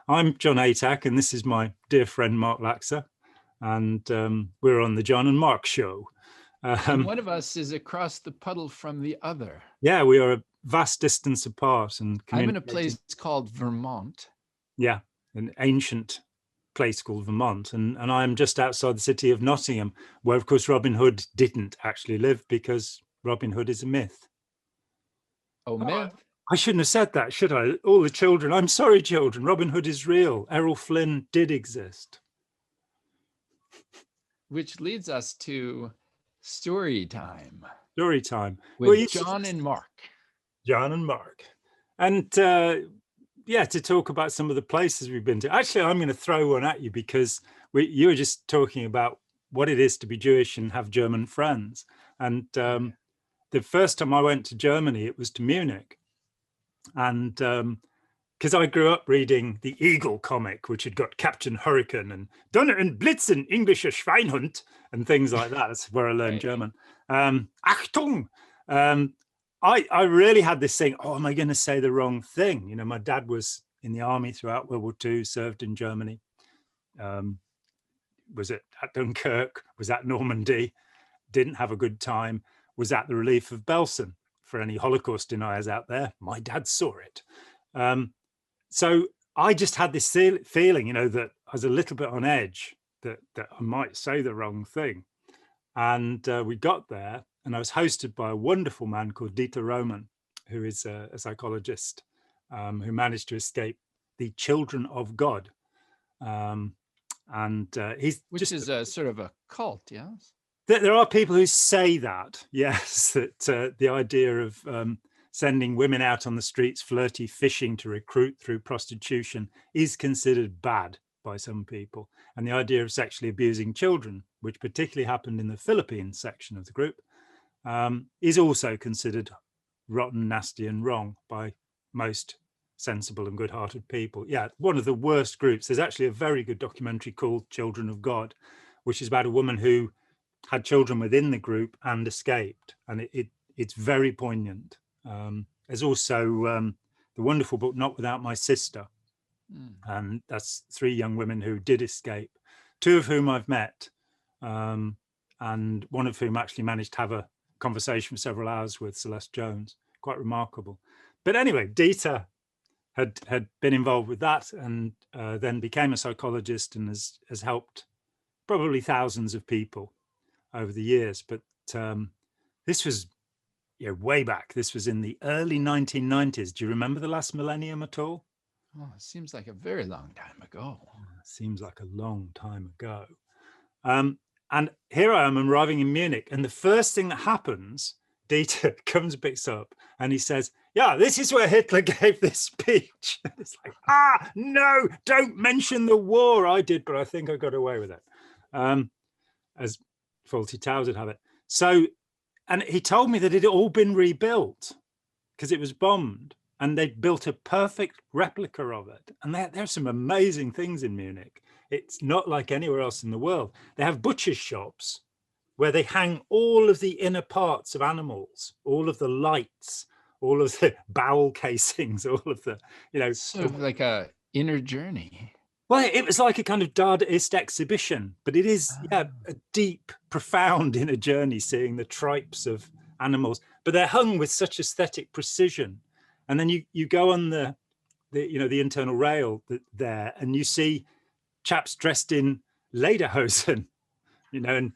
I'm John Atack, and this is my dear friend Mark Laxer, and we're on the Jon and Mark show. And one of us is across the puddle from the other. Yeah, we are a vast distance apart and I'm in a place called Vermont. Yeah, an ancient place called Vermont, and I'm just outside the city of Nottingham, where, of course, Robin Hood didn't actually live because Robin Hood is a myth. Oh, myth? I shouldn't have said that, should I? All the children, I'm sorry, children, Robin Hood is real. Errol Flynn did exist. Which leads us to story time. Story time. With Jon and Mark. Jon and Mark. And yeah, to talk about some of the places we've been to. Actually, I'm going to throw one at you because you were just talking about what it is to be Jewish and have German friends. And the first time I went to Germany, it was to Munich. And because I grew up reading the Eagle comic, which had got Captain Hurricane and Donner and Blitzen, Englischer Schweinhund, and things like that. That's where I learned German. Achtung! I really had this thing, oh, am I going to say the wrong thing? You know, my dad was in the army throughout World War II, served in Germany. Was at Dunkirk, was at Normandy, didn't have a good time, was at the relief of Belsen. For any Holocaust deniers out there, my dad saw it. So I just had this feeling, you know, that I was a little bit on edge, that I might say the wrong thing. And we got there, and I was hosted by a wonderful man called Dieter Roman, who is a psychologist who managed to escape the children of God. Which is a sort of a cult, yes? There are people who say that, yes, that the idea of sending women out on the streets, flirty fishing to recruit through prostitution is considered bad by some people. And the idea of sexually abusing children, which particularly happened in the Philippines section of the group, is also considered rotten, nasty and wrong by most sensible and good-hearted people. Yeah, one of the worst groups. There's actually a very good documentary called Children of God, which is about a woman who had children within the group and escaped, and it's very poignant. There's also the wonderful book Not Without My Sister, and that's 3 young women who did escape, 2 of whom I've met, and one of whom actually managed to have a conversation for several hours with Celeste Jones. Quite remarkable. But anyway, Dieter had been involved with that, and then became a psychologist and has helped probably thousands of people over the years. But this was way back. This was in the early 1990s. Do you remember the last millennium at all? Oh, it seems like a very long time ago. Seems like a long time ago. And here I am arriving in Munich, and the first thing that happens, Dieter comes and picks up and he says, yeah, this is where Hitler gave this speech. It's like, no, don't mention the war. I did, but I think I got away with it. As Fawlty Towers would have it. So, and he told me that it had all been rebuilt because it was bombed, and they'd built a perfect replica of it. And there's some amazing things in Munich. It's not like anywhere else in the world. They have butcher's shops where they hang all of the inner parts of animals, all of the lights, all of the bowel casings, all of the, you know. Sort of like a inner journey. Well, it was like a kind of Dadaist exhibition, but it is a deep, profound inner journey, seeing the tripes of animals. But they're hung with such aesthetic precision. And then you go on the internal rail there, and you see chaps dressed in lederhosen, and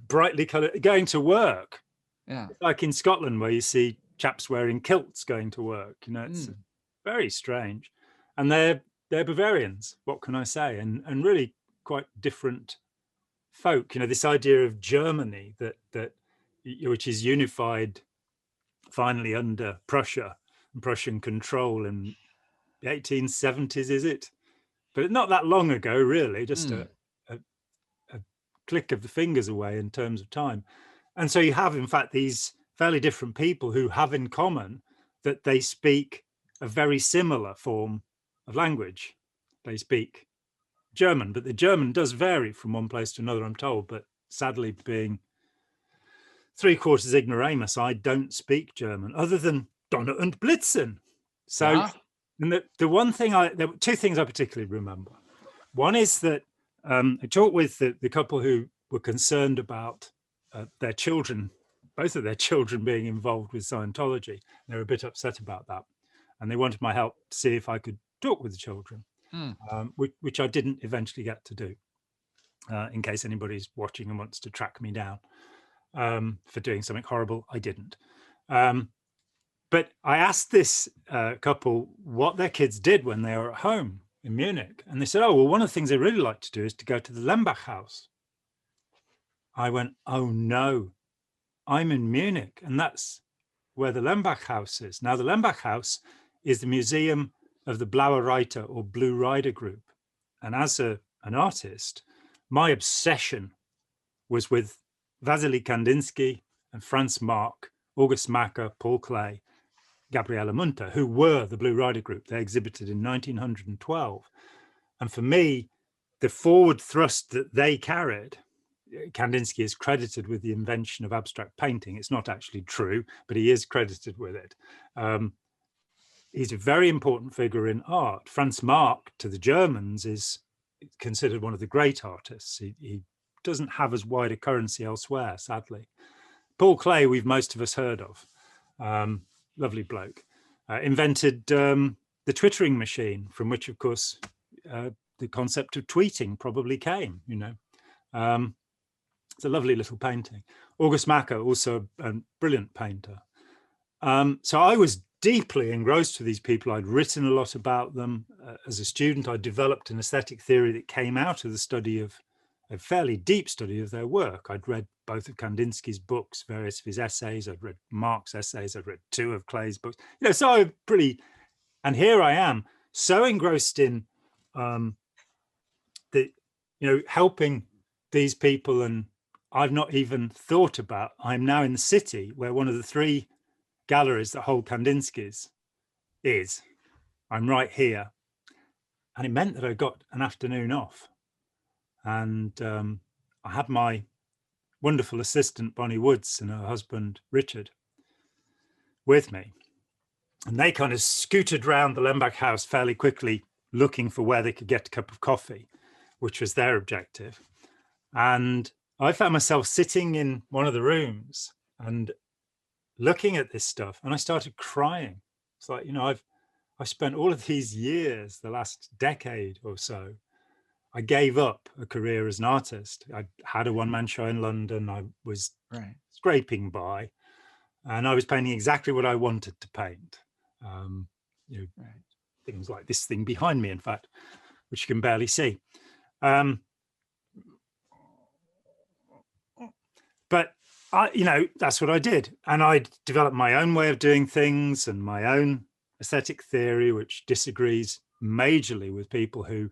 brightly coloured, going to work. Yeah, like in Scotland, where you see chaps wearing kilts going to work. It's very strange, and they're Bavarians. What can I say? And really quite different folk. This idea of Germany that which is unified finally under Prussia and Prussian control in the 1870s, is it? But not that long ago, really, just a click of the fingers away in terms of time. And so you have, in fact, these fairly different people who have in common that they speak a very similar form of language. They speak German, but the German does vary from one place to another, I'm told. But sadly, being 3/4 ignoramus, I don't speak German other than Donner und Blitzen. So And the one thing there were two things I particularly remember. One is that I talked with the couple who were concerned about their children, both of their children being involved with Scientology. They were a bit upset about that. And they wanted my help to see if I could talk with the children, which I didn't eventually get to do, in case anybody's watching and wants to track me down for doing something horrible. I didn't. But I asked this couple what their kids did when they were at home in Munich. And they said, oh, well, one of the things they really like to do is to go to the Lembach house. I went, oh, no, I'm in Munich. And that's where the Lembach house is. Now, the Lembach house is the museum of the Blaue Reiter or Blue Rider group. And as an artist, my obsession was with Vasily Kandinsky and Franz Marc, August Macke, Paul Klee, Gabriele Munter, who were the Blue Rider group. They exhibited in 1912. And for me, the forward thrust that they carried, Kandinsky is credited with the invention of abstract painting. It's not actually true, but he is credited with it. He's a very important figure in art. Franz Marc, to the Germans, is considered one of the great artists. He doesn't have as wide a currency elsewhere, sadly. Paul Klee, we've most of us heard of. Lovely bloke, invented the twittering machine, from which, of course, the concept of tweeting probably came, you know. It's a lovely little painting. August Macke, also a brilliant painter. So I was deeply engrossed with these people. I'd written a lot about them. As a student, I developed an aesthetic theory that came out of the study of a fairly deep study of their work. I'd read both of Kandinsky's books, various of his essays. I'd read Mark's essays. I'd read two of Klee's books. You know, so I'm pretty, and here I am, so engrossed in helping these people, and I've not even thought about. I'm now in the city where one of the three galleries that hold Kandinsky's is. I'm right here, and it meant that I got an afternoon off. And I had my wonderful assistant, Bonnie Woods, and her husband, Richard, with me. And they kind of scooted round the Lembach house fairly quickly, looking for where they could get a cup of coffee, which was their objective. And I found myself sitting in one of the rooms and looking at this stuff, and I started crying. It's like, you know, I've spent all of these years, the last decade or so, I gave up a career as an artist. I had a one-man show in London. I was scraping by, and I was painting exactly what I wanted to paint. Things like this thing behind me, in fact, which you can barely see. But that's what I did. And I developed my own way of doing things and my own aesthetic theory, which disagrees majorly with people who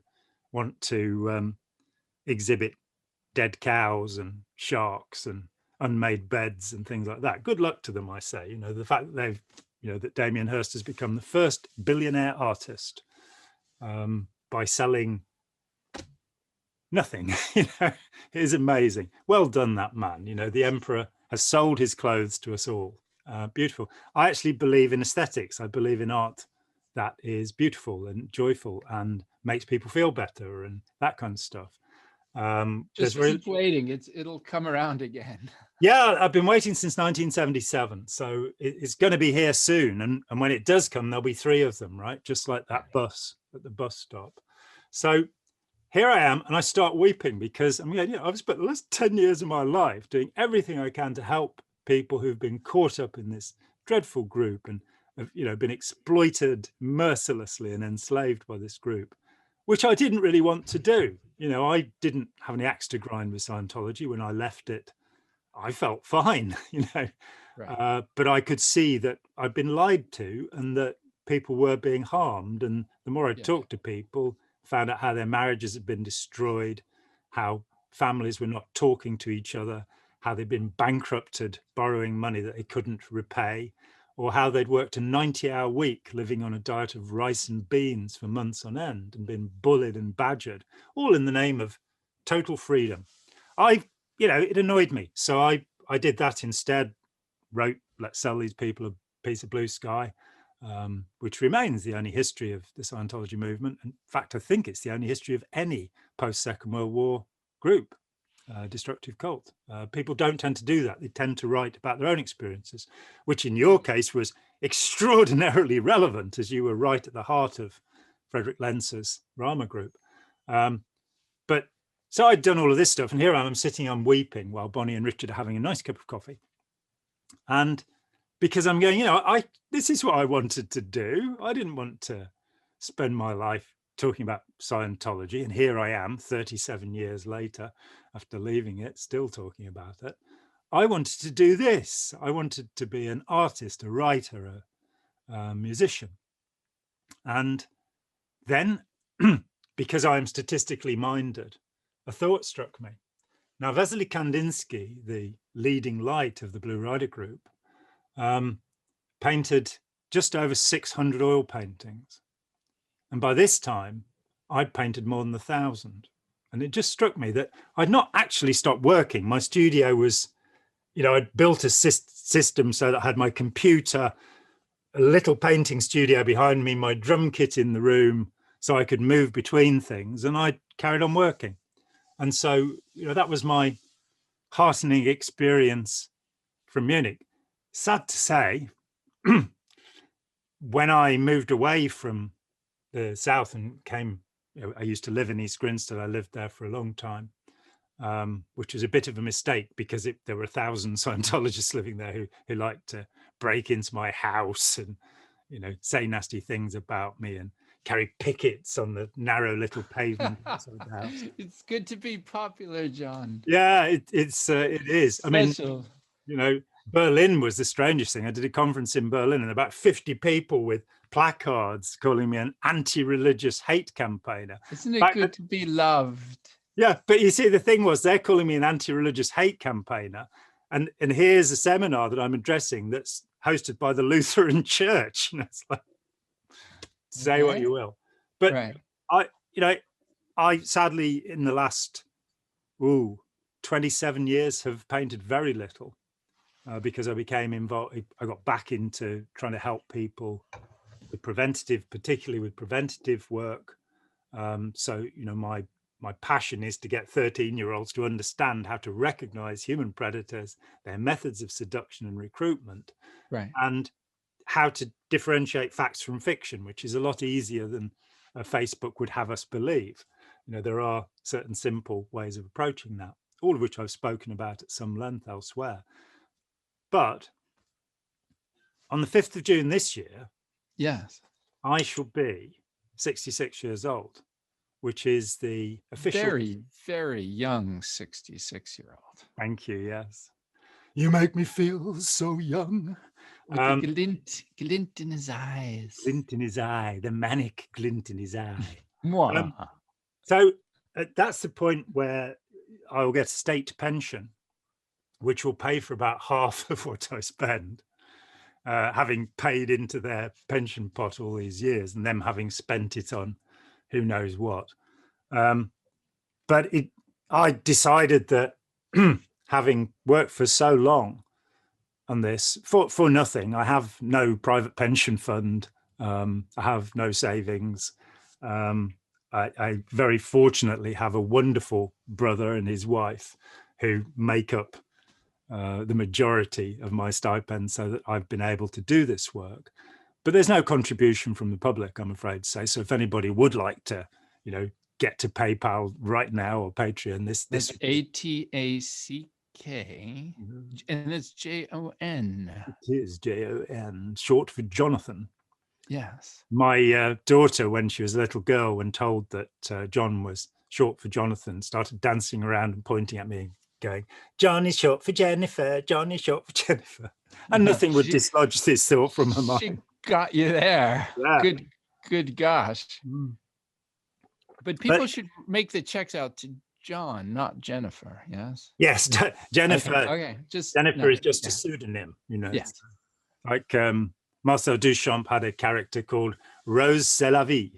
want to exhibit dead cows and sharks and unmade beds and things like that. Good luck to them, I say. You know, the fact that that Damien Hirst has become the first billionaire artist by selling nothing, is amazing. Well done, that man. The emperor has sold his clothes to us all. Beautiful. I actually believe in aesthetics. I believe in art that is beautiful and joyful and makes people feel better and that kind of stuff. Just keep waiting. It'll come around again. Yeah, I've been waiting since 1977, so it's going to be here soon. And when it does come, there'll be three of them, right? Just like that bus at the bus stop. So here I am, and I start weeping because I've spent the last 10 years of my life doing everything I can to help people who've been caught up in this dreadful group and have been exploited mercilessly and enslaved by this group, which I didn't really want to do. I didn't have any axe to grind with Scientology. When I left it, I felt fine, but I could see that I'd been lied to and that people were being harmed. And the more I talked to people, found out how their marriages had been destroyed, how families were not talking to each other, how they'd been bankrupted, borrowing money that they couldn't repay, or how they'd worked a 90-hour week living on a diet of rice and beans for months on end and been bullied and badgered, all in the name of total freedom. It annoyed me. So I did that instead, wrote, let's sell these people a piece of blue sky. which remains the only history of the Scientology movement. In fact, I think it's the only history of any post-Second World War group, destructive cult. People don't tend to do that. They tend to write about their own experiences, which in your case was extraordinarily relevant, as you were right at the heart of Frederick Lentz's Rama group. But so I'd done all of this stuff, and here I'm sitting, I'm weeping while Bonnie and Richard are having a nice cup of coffee. And because I'm going, this is what I wanted to do. I didn't want to spend my life talking about Scientology. And here I am 37 years later, after leaving it, still talking about it. I wanted to do this. I wanted to be an artist, a writer, a musician. And then, because I'm statistically minded, a thought struck me. Now, Vasily Kandinsky, the leading light of the Blue Rider group, painted just over 600 oil paintings. And by this time, I'd painted more than 1,000. And it just struck me that I'd not actually stopped working. My studio was, I'd built a system so that I had my computer, a little painting studio behind me, my drum kit in the room, so I could move between things. And I carried on working. And so, that was my heartening experience from Munich. Sad to say, when I moved away from the south and came, I used to live in East Grinstead. I lived there for a long time, which was a bit of a mistake because there were 1,000 Scientologists living there who liked to break into my house and, say nasty things about me and carry pickets on the narrow little pavement outside the house. It's good to be popular, Jon. Yeah, it is. Special. I mean, Berlin was the strangest thing. I did a conference in Berlin and about 50 people with placards calling me an anti-religious hate campaigner. Isn't it good to be loved? Yeah, but you see, the thing was, they're calling me an anti-religious hate campaigner. And here's a seminar that I'm addressing that's hosted by the Lutheran Church. It's like, say what you will. But right. I sadly, in the last 27 years, have painted very little because I became involved. I got back into trying to help people with particularly with preventative work. So, my passion is to get 13-year-olds to understand how to recognize human predators, their methods of seduction and recruitment, right, and how to differentiate facts from fiction, which is a lot easier than Facebook would have us believe. There are certain simple ways of approaching that, all of which I've spoken about at some length elsewhere. But on the 5th of June this year, yes, I shall be 66 years old, which is the official... Very, very young 66-year-old. Thank you, yes. You make me feel so young. With the glint in his eyes. Glint in his eye, the manic glint in his eye. So that's the point where I will get a state pension, which will pay for about half of what I spend, having paid into their pension pot all these years and them having spent it on who knows what. But I decided that having worked for so long on this for nothing, I have no private pension fund, I have no savings. I very fortunately have a wonderful brother and his wife who make up the majority of my stipend so that I've been able to do this work. But there's no contribution from the public, I'm afraid to say. So if anybody would like to, get to PayPal right now or Patreon, this ATACK, and it's JON. It is JON, short for Jonathan. Yes. My daughter, when she was a little girl, when told that John was short for Jonathan, started dancing around and pointing at me and going, John is short for Jennifer, John is short for Jennifer. And nothing would dislodge this thought from her mind. She got you there. Yeah. Good gosh. But people should make the checks out to John, not Jennifer, yes? Yes, Jennifer. Okay. Jennifer is just a pseudonym, Yes. Like Marcel Duchamp had a character called Rose C'est la vie,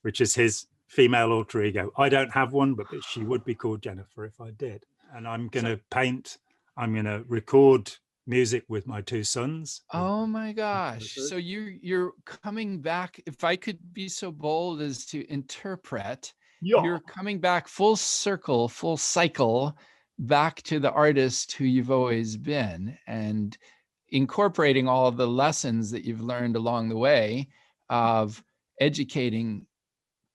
which is his female alter ego. I don't have one, but she would be called Jennifer if I did. And I'm going to paint, I'm going to record music with my two sons. Oh my gosh. So you're coming back, if I could be so bold as to interpret, Yeah. you're coming back full circle, full cycle back to the artist who you've always been, and incorporating all of the lessons that you've learned along the way of educating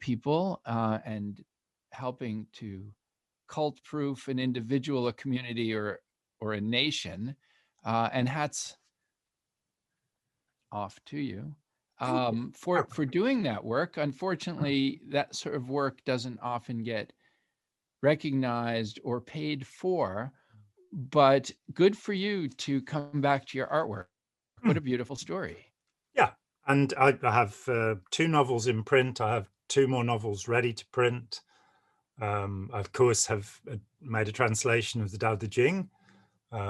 people and helping to cult proof an individual, a community, or a nation. And hats off to you for doing that work. Unfortunately, that sort of work doesn't often get recognized or paid for, but good for you to come back to your artwork. What a beautiful story. Yeah. And I have 2 novels in print. I have 2 more novels ready to print. I, of course, have made a translation of the Dao De Jing,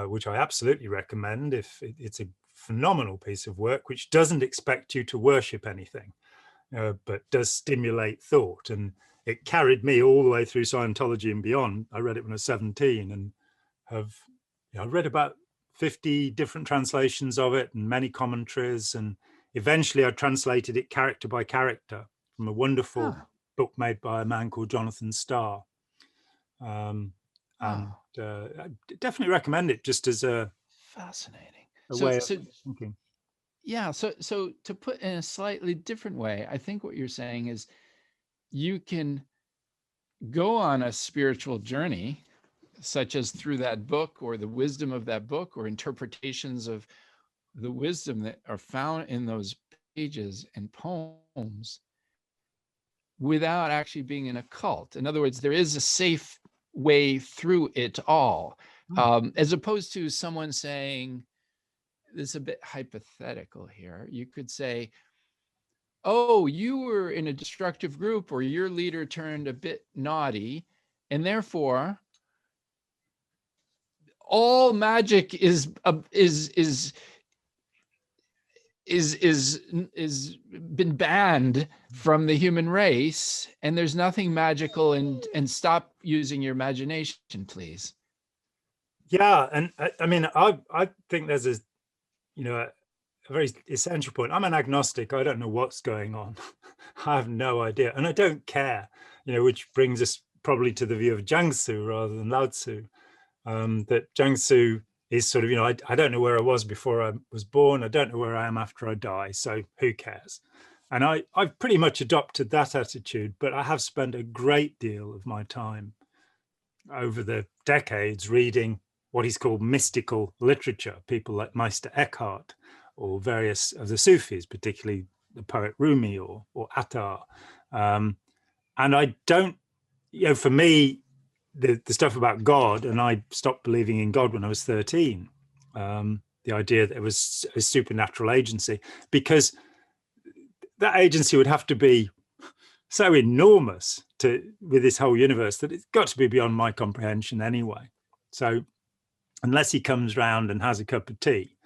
which I absolutely recommend. If it's a phenomenal piece of work, which doesn't expect you to worship anything, but does stimulate thought. And it carried me all the way through Scientology and beyond. I read it when I was 17 and have read about 50 different translations of it and many commentaries. And eventually I translated it character by character from a wonderful book made by a man called Jonathan Starr. And I definitely recommend it just as a fascinating way of thinking. Yeah, so to put in a slightly different way, I think what you're saying is you can go on a spiritual journey, such as through that book or the wisdom of that book or interpretations of the wisdom that are found in those pages and poems, without actually being in a cult. In other words, there is a safe way through it all, as opposed to someone saying, this is a bit hypothetical here. You could say, oh, you were in a destructive group, or your leader turned a bit naughty, and therefore all magic is been banned from the human race, and there's nothing magical, and stop using your imagination, please. Yeah, and I mean, I think there's a very essential point. I'm an agnostic. I don't know what's going on. I have no idea, and I don't care. Which brings us probably to the view of Jiangsu rather than Lao Tzu. That Jiangsu is sort of, I don't know where I was before I was born. I don't know where I am after I die. So who cares? And I've pretty much adopted that attitude, but I have spent a great deal of my time over the decades reading what is called mystical literature, people like Meister Eckhart or various of the Sufis, particularly the poet Rumi or Attar. And I don't, for me, the stuff about God, and I stopped believing in God when I was 13, the idea that it was a supernatural agency, because that agency would have to be so enormous with this whole universe that it's got to be beyond my comprehension anyway. So unless he comes round and has a cup of tea,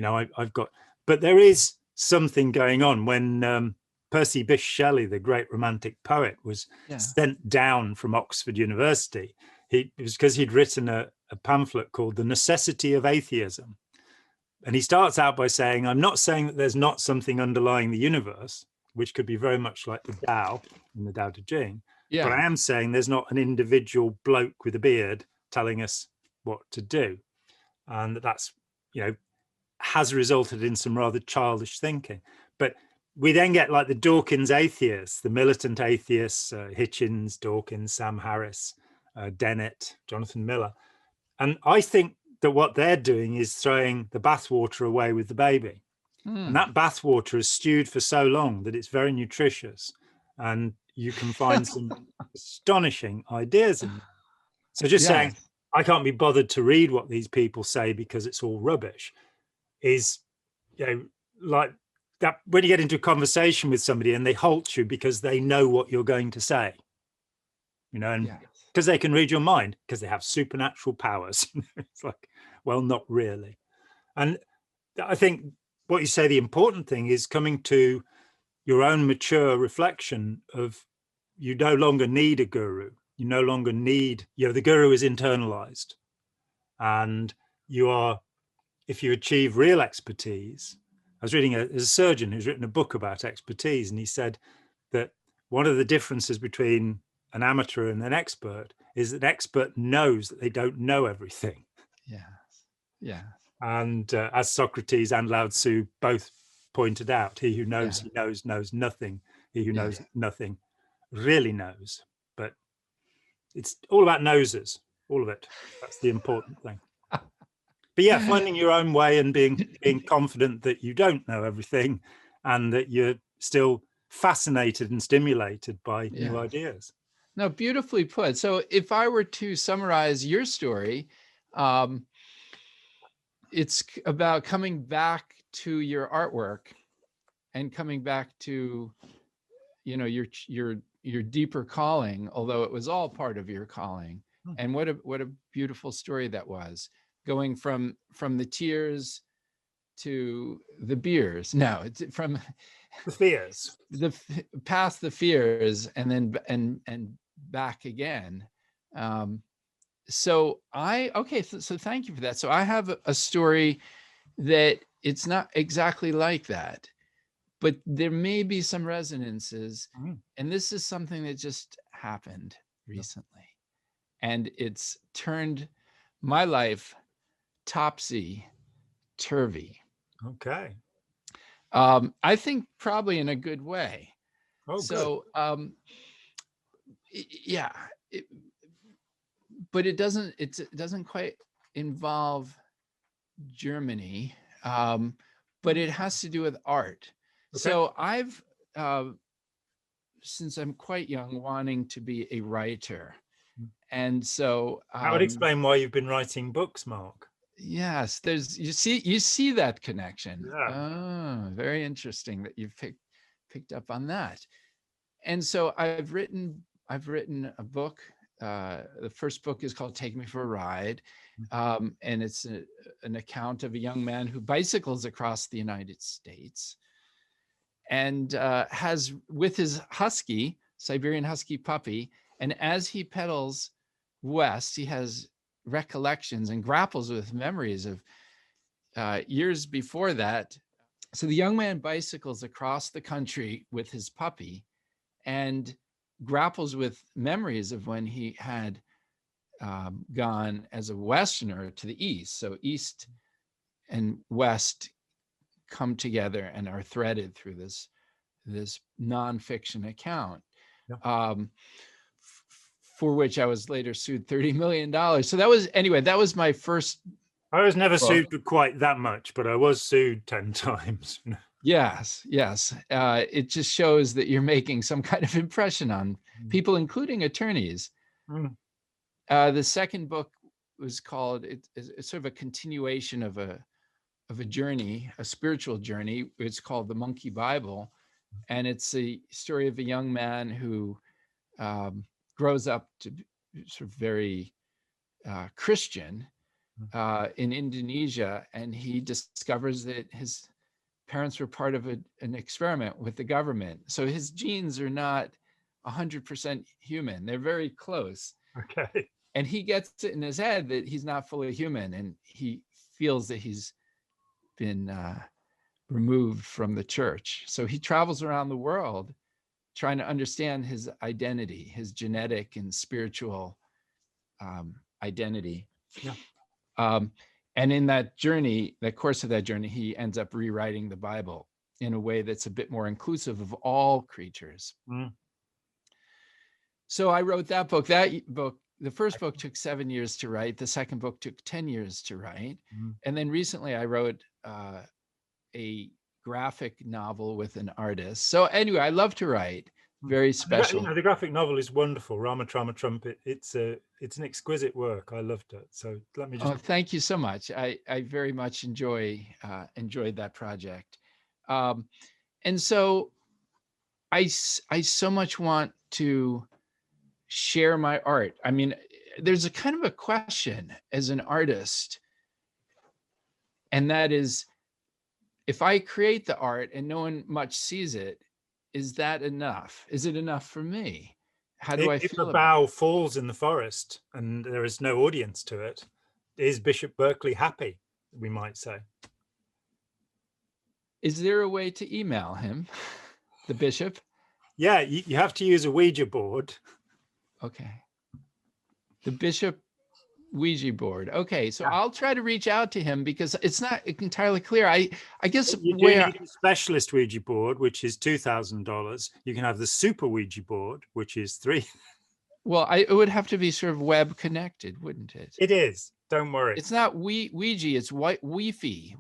I've got, but there is something going on. When Percy Bysshe Shelley, the great romantic poet, was sent down from Oxford University, it was because he'd written a pamphlet called The Necessity of Atheism. And he starts out by saying, I'm not saying that there's not something underlying the universe, which could be very much like the Tao in the Dao De Jing, but I am saying there's not an individual bloke with a beard telling us what to do. And that's, has resulted in some rather childish thinking. But we then get like the Dawkins atheists, the militant atheists, Hitchens, Dawkins, Sam Harris, Dennett, Jonathan Miller. And I think that what they're doing is throwing the bathwater away with the baby. And that bathwater is stewed for so long that it's very nutritious. And you can find some astonishing ideas in there. So just saying, I can't be bothered to read what these people say because it's all rubbish, is, like that when you get into a conversation with somebody and they halt you because they know what you're going to say, and because they can read your mind because they have supernatural powers. It's like, well, not really. And I think what you say, the important thing is coming to your own mature reflection of, you no longer need a guru. You no longer need, the guru is internalized, and you are if you achieve real expertise, I was reading a surgeon who's written a book about expertise, and he said that one of the differences between an amateur and an expert is that an expert knows that they don't know everything. Yes. Yeah. And as Socrates and Lao Tzu both pointed out, he who knows Yeah. he knows nothing. He who Yeah. knows nothing really knows. But it's all about noses, all of it. That's the important thing. But yeah, finding your own way and being confident that you don't know everything and that you're still fascinated and stimulated by new ideas. No, beautifully put. So if I were to summarize your story, it's about coming back to your artwork and coming back to, you know, your deeper calling, although it was all part of your calling. And what a beautiful story that was, going from the tears to the beers. No, it's from the fears, past the fears, and then and back again. So thank you for that. So I have a story that it's not exactly like that, but there may be some resonances. And this is something that just happened recently. And it's turned my life topsy-turvy. Okay. I think probably in a good way. Oh, so, good. Yeah, but it doesn't quite involve Germany, but it has to do with art. Okay. So I've, since I'm quite young, wanting to be a writer. And so that would explain why you've been writing books, Mark. Yes, you see that connection. Yeah. Oh, very interesting that you've picked up on that. And so I've written a book. The first book is called Take Me for a Ride. And it's an account of a young man who bicycles across the United States and has with his husky, Siberian husky puppy. And as he pedals west, he has recollections and grapples with memories of years before that. So the young man bicycles across the country with his puppy and grapples with memories of when he had gone as a Westerner to the East. So East and West come together and are threaded through this nonfiction account. Yeah. For which I was later sued $30 million. So that was my first. I was never sued for quite that much, but I was sued 10 times. Yes. It just shows that you're making some kind of impression on people, including attorneys. The second book was called, it's sort of a continuation of a journey, a spiritual journey. It's called The Monkey Bible. And it's a story of a young man who grows up to be sort of very Christian in Indonesia, and he discovers that his parents were part of an experiment with the government. So his genes are not 100% human. They're very close. Okay. And he gets it in his head that he's not fully human, and he feels that he's been removed from the church. So he travels around the world trying to understand his identity, his genetic and spiritual identity. Yeah. And in that journey, the course of that journey, he ends up rewriting the Bible in a way that's a bit more inclusive of all creatures. So I wrote that book. The first book took 7 years to write. The second book took 10 years to write. And then recently I wrote a graphic novel with an artist. So anyway, I love to write. Very special. The graphic novel is wonderful. Rama Trama Trumpet. It's an exquisite work. I loved it. So let me just. Oh, thank you so much. I very much enjoyed that project. And so I so much want to share my art. I mean, there's a kind of a question as an artist, and that is, if I create the art and no one much sees it, is that enough? Is it enough for me? How do I feel? If a bough falls in the forest and there is no audience to it, is Bishop Berkeley happy? we might say. Is there a way to email him, the bishop? Yeah, you have to use a Ouija board. Okay. The bishop Ouija board. Okay, so Yeah. I'll try to reach out to him because it's not entirely clear. I guess You do need a specialist Ouija board, which is $2,000. You can have the super Ouija board, which is $3,000. Well, it would have to be sort of web connected, wouldn't it? It is. Don't worry. It's not Ouija. It's Wi-Fi.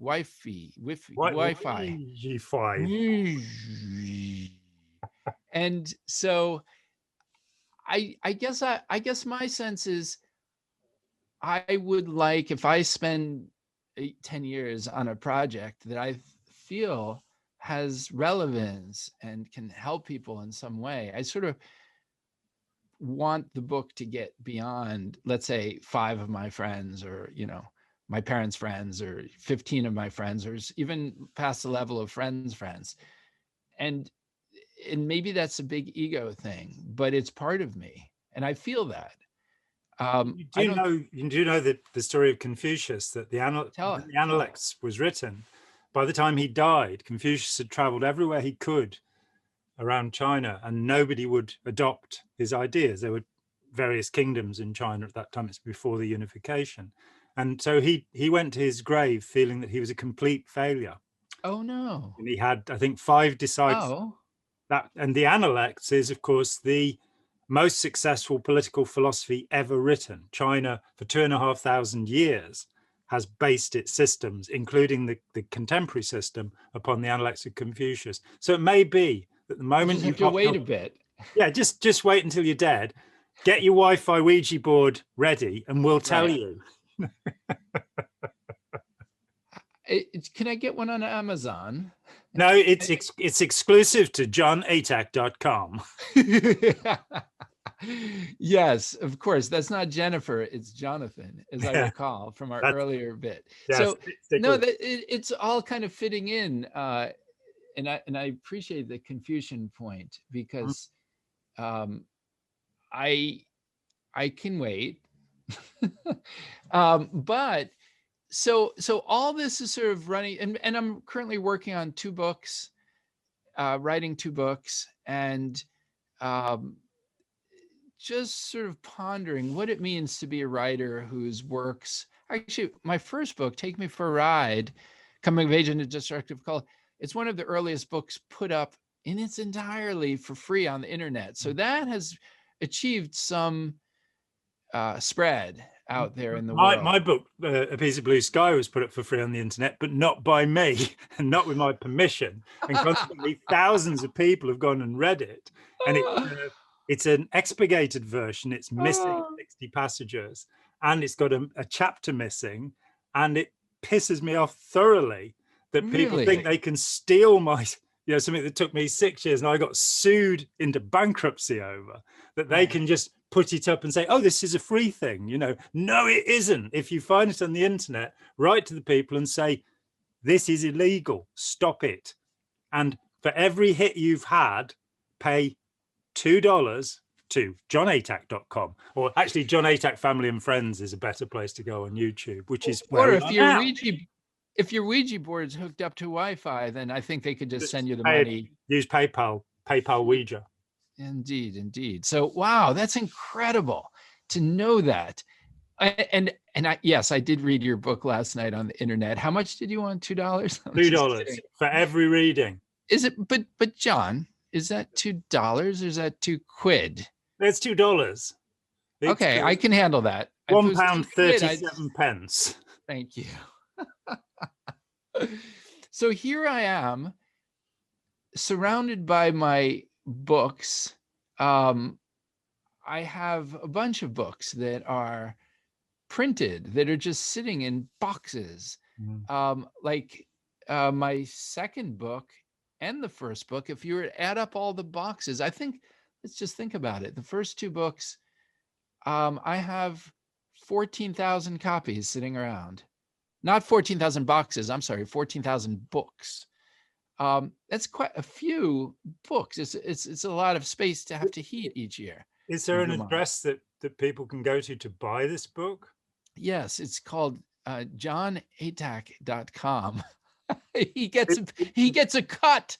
And so, I guess my sense is, I would like, if I spend 10 years on a project that I feel has relevance and can help people in some way, I sort of want the book to get beyond, let's say, 5 of my friends, or my parents' friends, or 15 of my friends, or even past the level of friends. And maybe that's a big ego thing, but it's part of me, and I feel that. You do know that the story of Confucius, that the Analects was written. By the time he died, Confucius had traveled everywhere he could around China, and nobody would adopt his ideas. There were various kingdoms in China at that time. It's before the unification. And so he went to his grave feeling that he was a complete failure. Oh, no. And he had, I think, 5 disciples. And the Analects is, of course, the most successful political philosophy ever written. China, for 2,500 years, has based its systems, including the contemporary system, upon the Analects of Confucius. So it may be that the moment you have to wait a bit. Yeah, just wait until you're dead. Get your Wi-Fi Ouija board ready, and we'll tell you. Can I get one on Amazon? No, it's exclusive to jonatac.com. Yes, of course. That's not Jennifer, it's Jonathan, as I recall from our earlier bit. Yes, so no, it's all kind of fitting in, and I appreciate the Confucian point, because I can wait. But so all this is sort of running, and I'm currently working on 2 books, writing 2 books, and just sort of pondering what it means to be a writer whose works, actually my first book, Take Me for a Ride, Coming of Age in a Destructive Cult, it's one of the earliest books put up in its entirety for free on the internet. So that has achieved some spread out there in the world. My book, A Piece of Blue Sky, was put up for free on the internet, but not by me and not with my permission. And consequently, thousands of people have gone and read it. And it's an expurgated version. It's missing 60 passages, and it's got a chapter missing. And it pisses me off thoroughly that people think they can steal my, something that took me 6 years and I got sued into bankruptcy over, that they can just put it up and say, oh, this is a free thing. No, it isn't. If you find it on the internet, write to the people and say, this is illegal, stop it. And for every hit you've had, pay $2 to jonatac.com, or actually Jon Atac Family and Friends is a better place to go on YouTube, which is where if your Ouija board is hooked up to Wi-Fi, then I think they could just send you the money. Use PayPal Ouija. Indeed. So, wow, that's incredible to know that. And yes, I did read your book last night on the internet. How much did you want? $2? $2 for every reading. Is it? But John, is that $2 or is that £2? It's $2. Okay, I can handle that. £1.37. Thank you. So here I am, surrounded by my books. I have a bunch of books that are printed, that are just sitting in boxes. My second book and the first book, if you were to add up all the boxes, I think, let's just think about it. The first 2 books, I have 14,000 copies sitting around. Not 14,000 boxes, I'm sorry, 14,000 books. That's quite a few books. It's a lot of space to have to heat each year. Is there an address that people can go to buy this book? Yes, it's called jonatac.com. he gets a cut.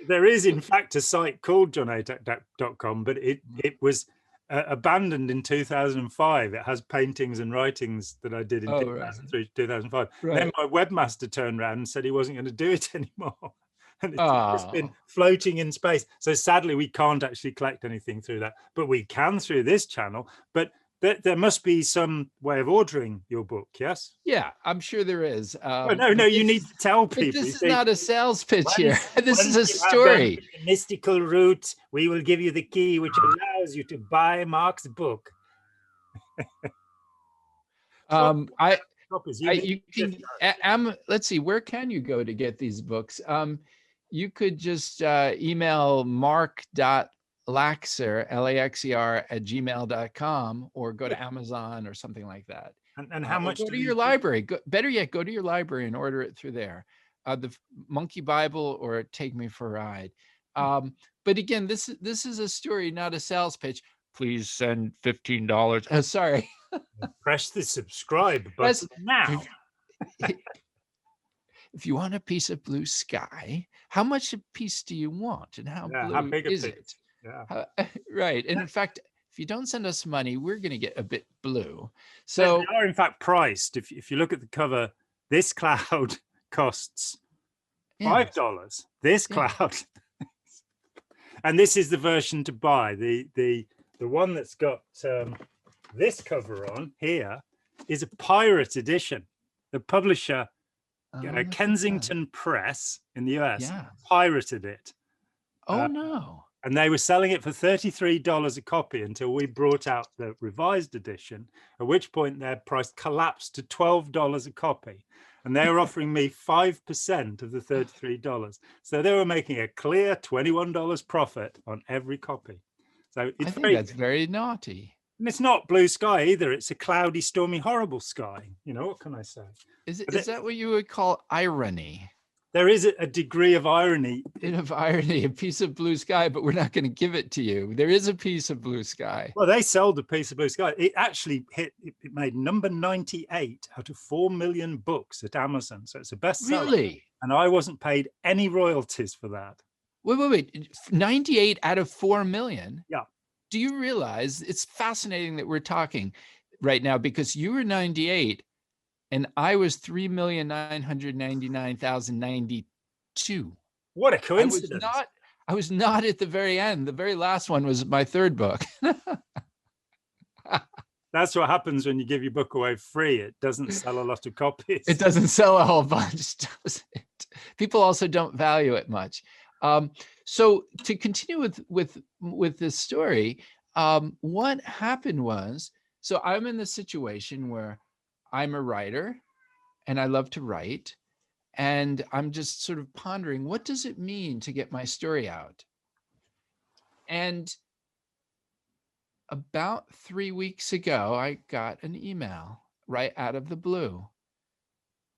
There is, in fact, a site called jonatac.com, but it was abandoned in 2005. It has paintings and writings that I did in 2003 2005. Right. Then my webmaster turned around and said he wasn't going to do it anymore. And it's been floating in space. So sadly, we can't actually collect anything through that, but we can through this channel. But there must be some way of ordering your book, yes? Yeah, I'm sure there is. No, you need to tell people. But this is not a sales pitch here. This is a story. The mystical route, we will give you the key which allows you to buy Mark's book. Let's see, where can you go to get these books? You could just email mark.laxer, Laxer, @gmail.com, or go to Amazon or something like that. And how much? Go to your library. Better yet, go to your library and order it through there. The Monkey Bible or Take Me for a Ride. But again, this is a story, not a sales pitch. Please send $15. Oh, sorry. Press the subscribe button now. If you want a piece of blue sky, how much a piece do you want, and how big is it? Yeah. Right. And in fact, if you don't send us money, we're going to get a bit blue. So they are in fact priced. If you look at the cover, this cloud costs $5. This cloud, and this is the version to buy. The one that's got this cover on here is a pirate edition. The publisher, Kensington Press in the US, pirated it. Oh no. And they were selling it for $33 a copy until we brought out the revised edition, at which point their price collapsed to $12 a copy. And they were offering me 5% of the $33. So they were making a clear $21 profit on every copy. So I think that's very naughty. And it's not blue sky either. It's a cloudy, stormy, horrible sky. You know, what can I say? Is that what you would call irony? There is a degree of irony. A piece of blue sky, but we're not going to give it to you. There is a piece of blue sky. Well, they sold a piece of blue sky. It actually it made number 98 out of 4 million books at Amazon. So it's a bestseller. Really? And I wasn't paid any royalties for that. Wait. 98 out of 4 million? Yeah. Do you realize it's fascinating that we're talking right now, because you were 98 and I was 3,999,092. What a coincidence. I was not at the very end. The very last one was my third book. That's what happens when you give your book away free. It doesn't sell a lot of copies. It doesn't sell a whole bunch, does it? People also don't value it much. So to continue with this story, what happened was, so I'm in this situation where I'm a writer and I love to write, and I'm just sort of pondering, what does it mean to get my story out? And about 3 weeks ago, I got an email right out of the blue,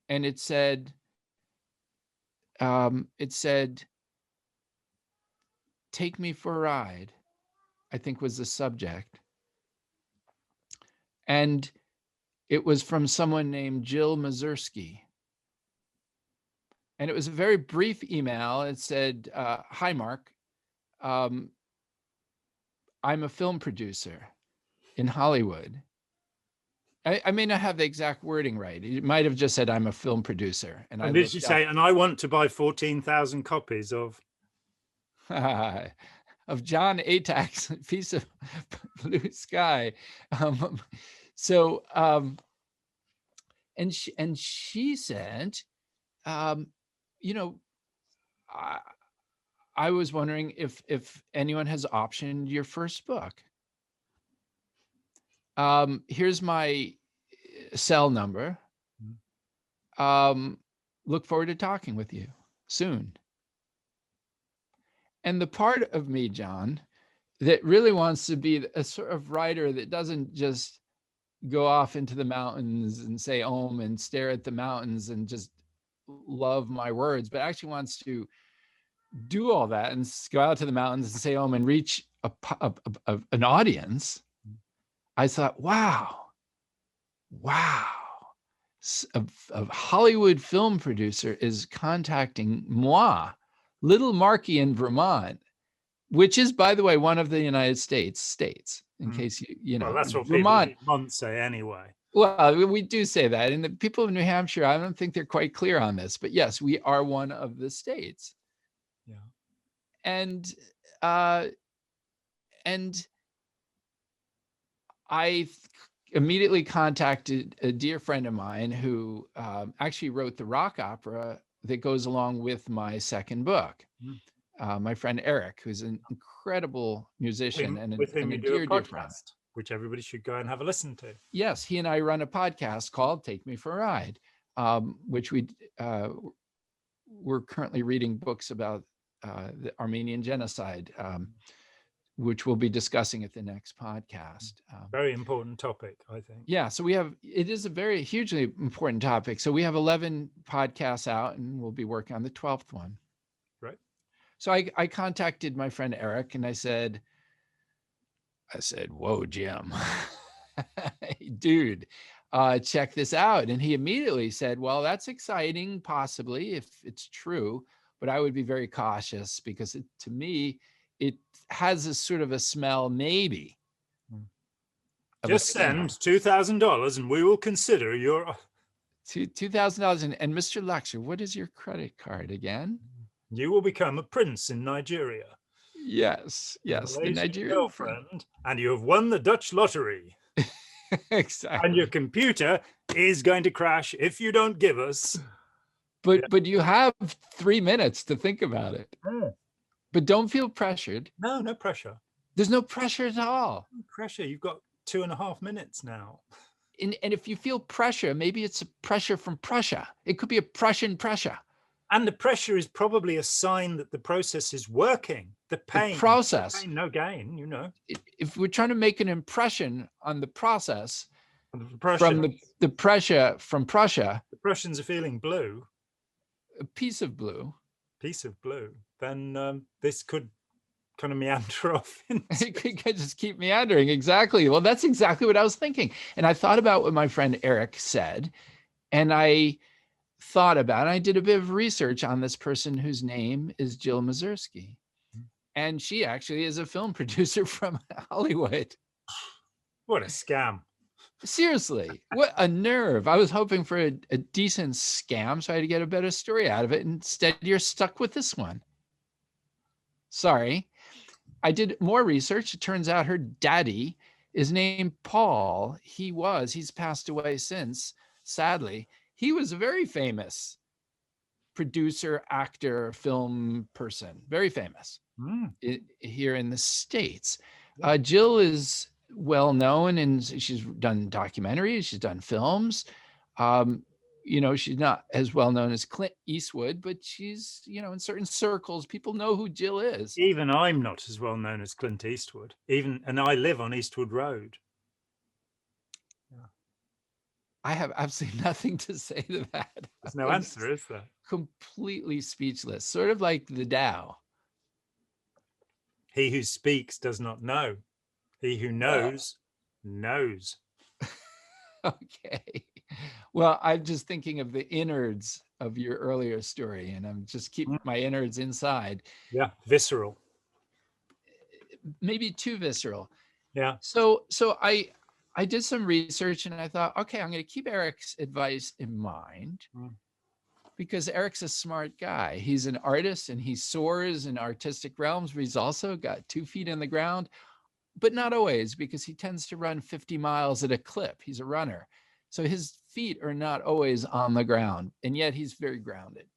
and it said, "Take me for a ride," I think was the subject. And it was from someone named Jill Mazursky. And it was a very brief email. It said, "Hi, Mark. I'm a film producer in Hollywood." I may not have the exact wording right. It might have just said, "I'm a film producer." And did you say, "And I want to buy 14,000 copies of..." of Jon Atac's piece of blue sky. And she said, I was wondering if anyone has optioned your first book. Here's my cell number. Look forward to talking with you soon. And the part of me, John, that really wants to be a sort of writer that doesn't just go off into the mountains and say Om and stare at the mountains and just love my words, but actually wants to do all that and go out to the mountains and say Om and reach an audience. I thought, wow, a Hollywood film producer is contacting moi, little Marky in Vermont, which is, by the way, one of the United States, in case you know. Well, that's what Vermont, people in Vermont say anyway. Well, we do say that. And the people of New Hampshire, I don't think they're quite clear on this, but yes, we are one of the states. Yeah. And I immediately contacted a dear friend of mine who actually wrote the rock opera that goes along with my second book. My friend Eric, who's an incredible musician and with whom a you do a dear friend. podcast, which everybody should go and have a listen to. Yes, he and I run a podcast called Take Me for a Ride, which we're currently reading books about the Armenian genocide, which we'll be discussing at the next podcast. Very important topic, I think. Yeah, so it is a very hugely important topic. So we have 11 podcasts out and we'll be working on the 12th one. Right. So I contacted my friend Eric and I said, whoa, Jim, hey, dude, check this out. And he immediately said, well, that's exciting, possibly, if it's true, but I would be very cautious because to me, it has a sort of a smell, maybe. Just send $2,000 and we will consider your... $2,000. And Mr. Laxer, what is your credit card again? You will become a prince in Nigeria. Yes, the Nigerian girlfriend, and you have won the Dutch lottery. Exactly. And your computer is going to crash if you don't give us. But you have 3 minutes to think about it. But don't feel pressured. No pressure. There's no pressure at all. No pressure. You've got 2.5 minutes now. And if you feel pressure, maybe it's a pressure from Prussia. It could be a Prussian pressure. And the pressure is probably a sign that the process is working. The pain. The process. No pain, no gain, you know. If we're trying to make an impression on the process from the pressure from Prussia. The Prussians are feeling blue. A piece of blue. Then this could kind of meander off. It could just keep meandering. Exactly. Well, that's exactly what I was thinking. And I thought about what my friend Eric said. And I did a bit of research on this person whose name is Jill Mazursky. And she actually is a film producer from Hollywood. What a scam. Seriously, what a nerve. I was hoping for a decent scam so I had to get a better story out of it. Instead, you're stuck with this one. Sorry. I did more research. It turns out her daddy is named Paul. He's passed away since, sadly. He was a very famous producer, actor, film person, very famous here in the States. Jill is well known and she's done documentaries, she's done films. She's not as well known as Clint Eastwood, but she's, in certain circles, people know who Jill is. Even I'm not as well known as Clint Eastwood, and I live on Eastwood Road. I have absolutely nothing to say to that. There's no answer, is there? Completely speechless, sort of like the Tao. He who speaks does not know. He who knows, knows. Okay. Well, I'm just thinking of the innards of your earlier story, and I'm just keeping my innards inside. Yeah, visceral. Maybe too visceral. Yeah. So I did some research and I thought, okay, I'm going to keep Eric's advice in mind because Eric's a smart guy. He's an artist and he soars in artistic realms, but he's also got 2 feet in the ground, but not always because he tends to run 50 miles at a clip. He's a runner. So his feet are not always on the ground, and yet he's very grounded.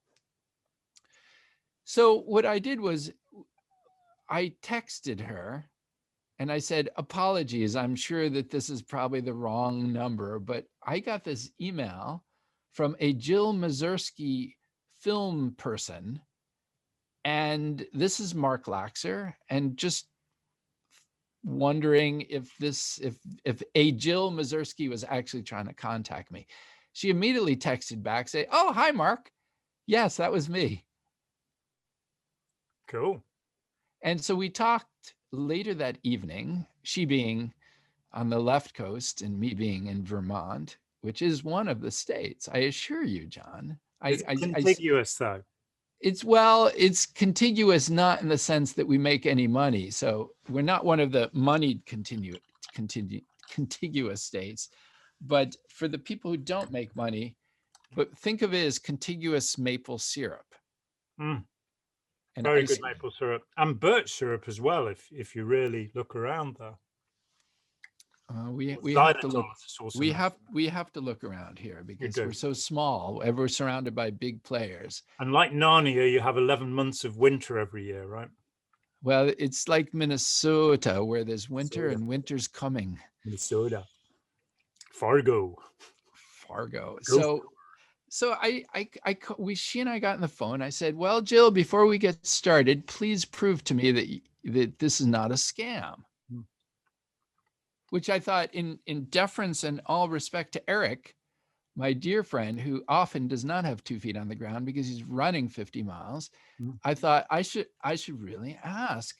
So what I did was I texted her and I said, apologies, I'm sure that this is probably the wrong number, but I got this email from a Jill Mazursky film person. And this is Mark Laxer. And just wondering if a Jill Mazursky was actually trying to contact me. She immediately texted back, say, oh, hi, Mark. Yes, that was me. Cool. And so we talked later that evening, she being on the left coast and me being in Vermont. which is one of the states. I assure you, John. It's contiguous, though. It's contiguous, not in the sense that we make any money. So we're not one of the moneyed contiguous states. But for the people who don't make money, but think of it as contiguous maple syrup. And very good maple syrup, and birch syrup as well, if you really look around there. We have to look. We have to look around here because we're so small. We're surrounded by big players. And like Narnia, you have 11 months of winter every year, right? Well, it's like Minnesota, where there's winter and winter's coming. Minnesota, Fargo. So she and I got on the phone. I said, "Well, Jill, before we get started, please prove to me that this is not a scam." Which I thought, in deference and all respect to Eric, my dear friend, who often does not have 2 feet on the ground because he's running 50 miles, I thought I should really ask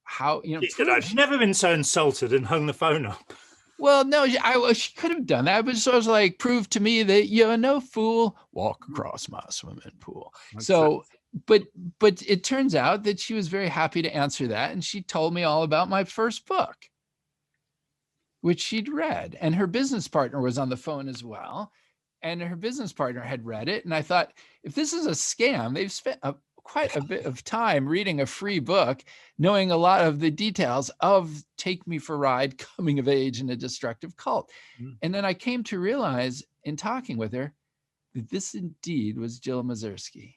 how, She said, I've never been so insulted, and hung the phone up. Well, no, she could have done that, but so I was like, prove to me that you're no fool, walk across my swimming pool. But it turns out that she was very happy to answer that, and she told me all about my first book, which she'd read, and her business partner was on the phone as well, and her business partner had read it. And I thought, if this is a scam, they've spent quite a bit of time reading a free book, knowing a lot of the details of Take Me for a Ride, coming of age in a destructive cult. And then I came to realize in talking with her that this indeed was Jill Mazursky,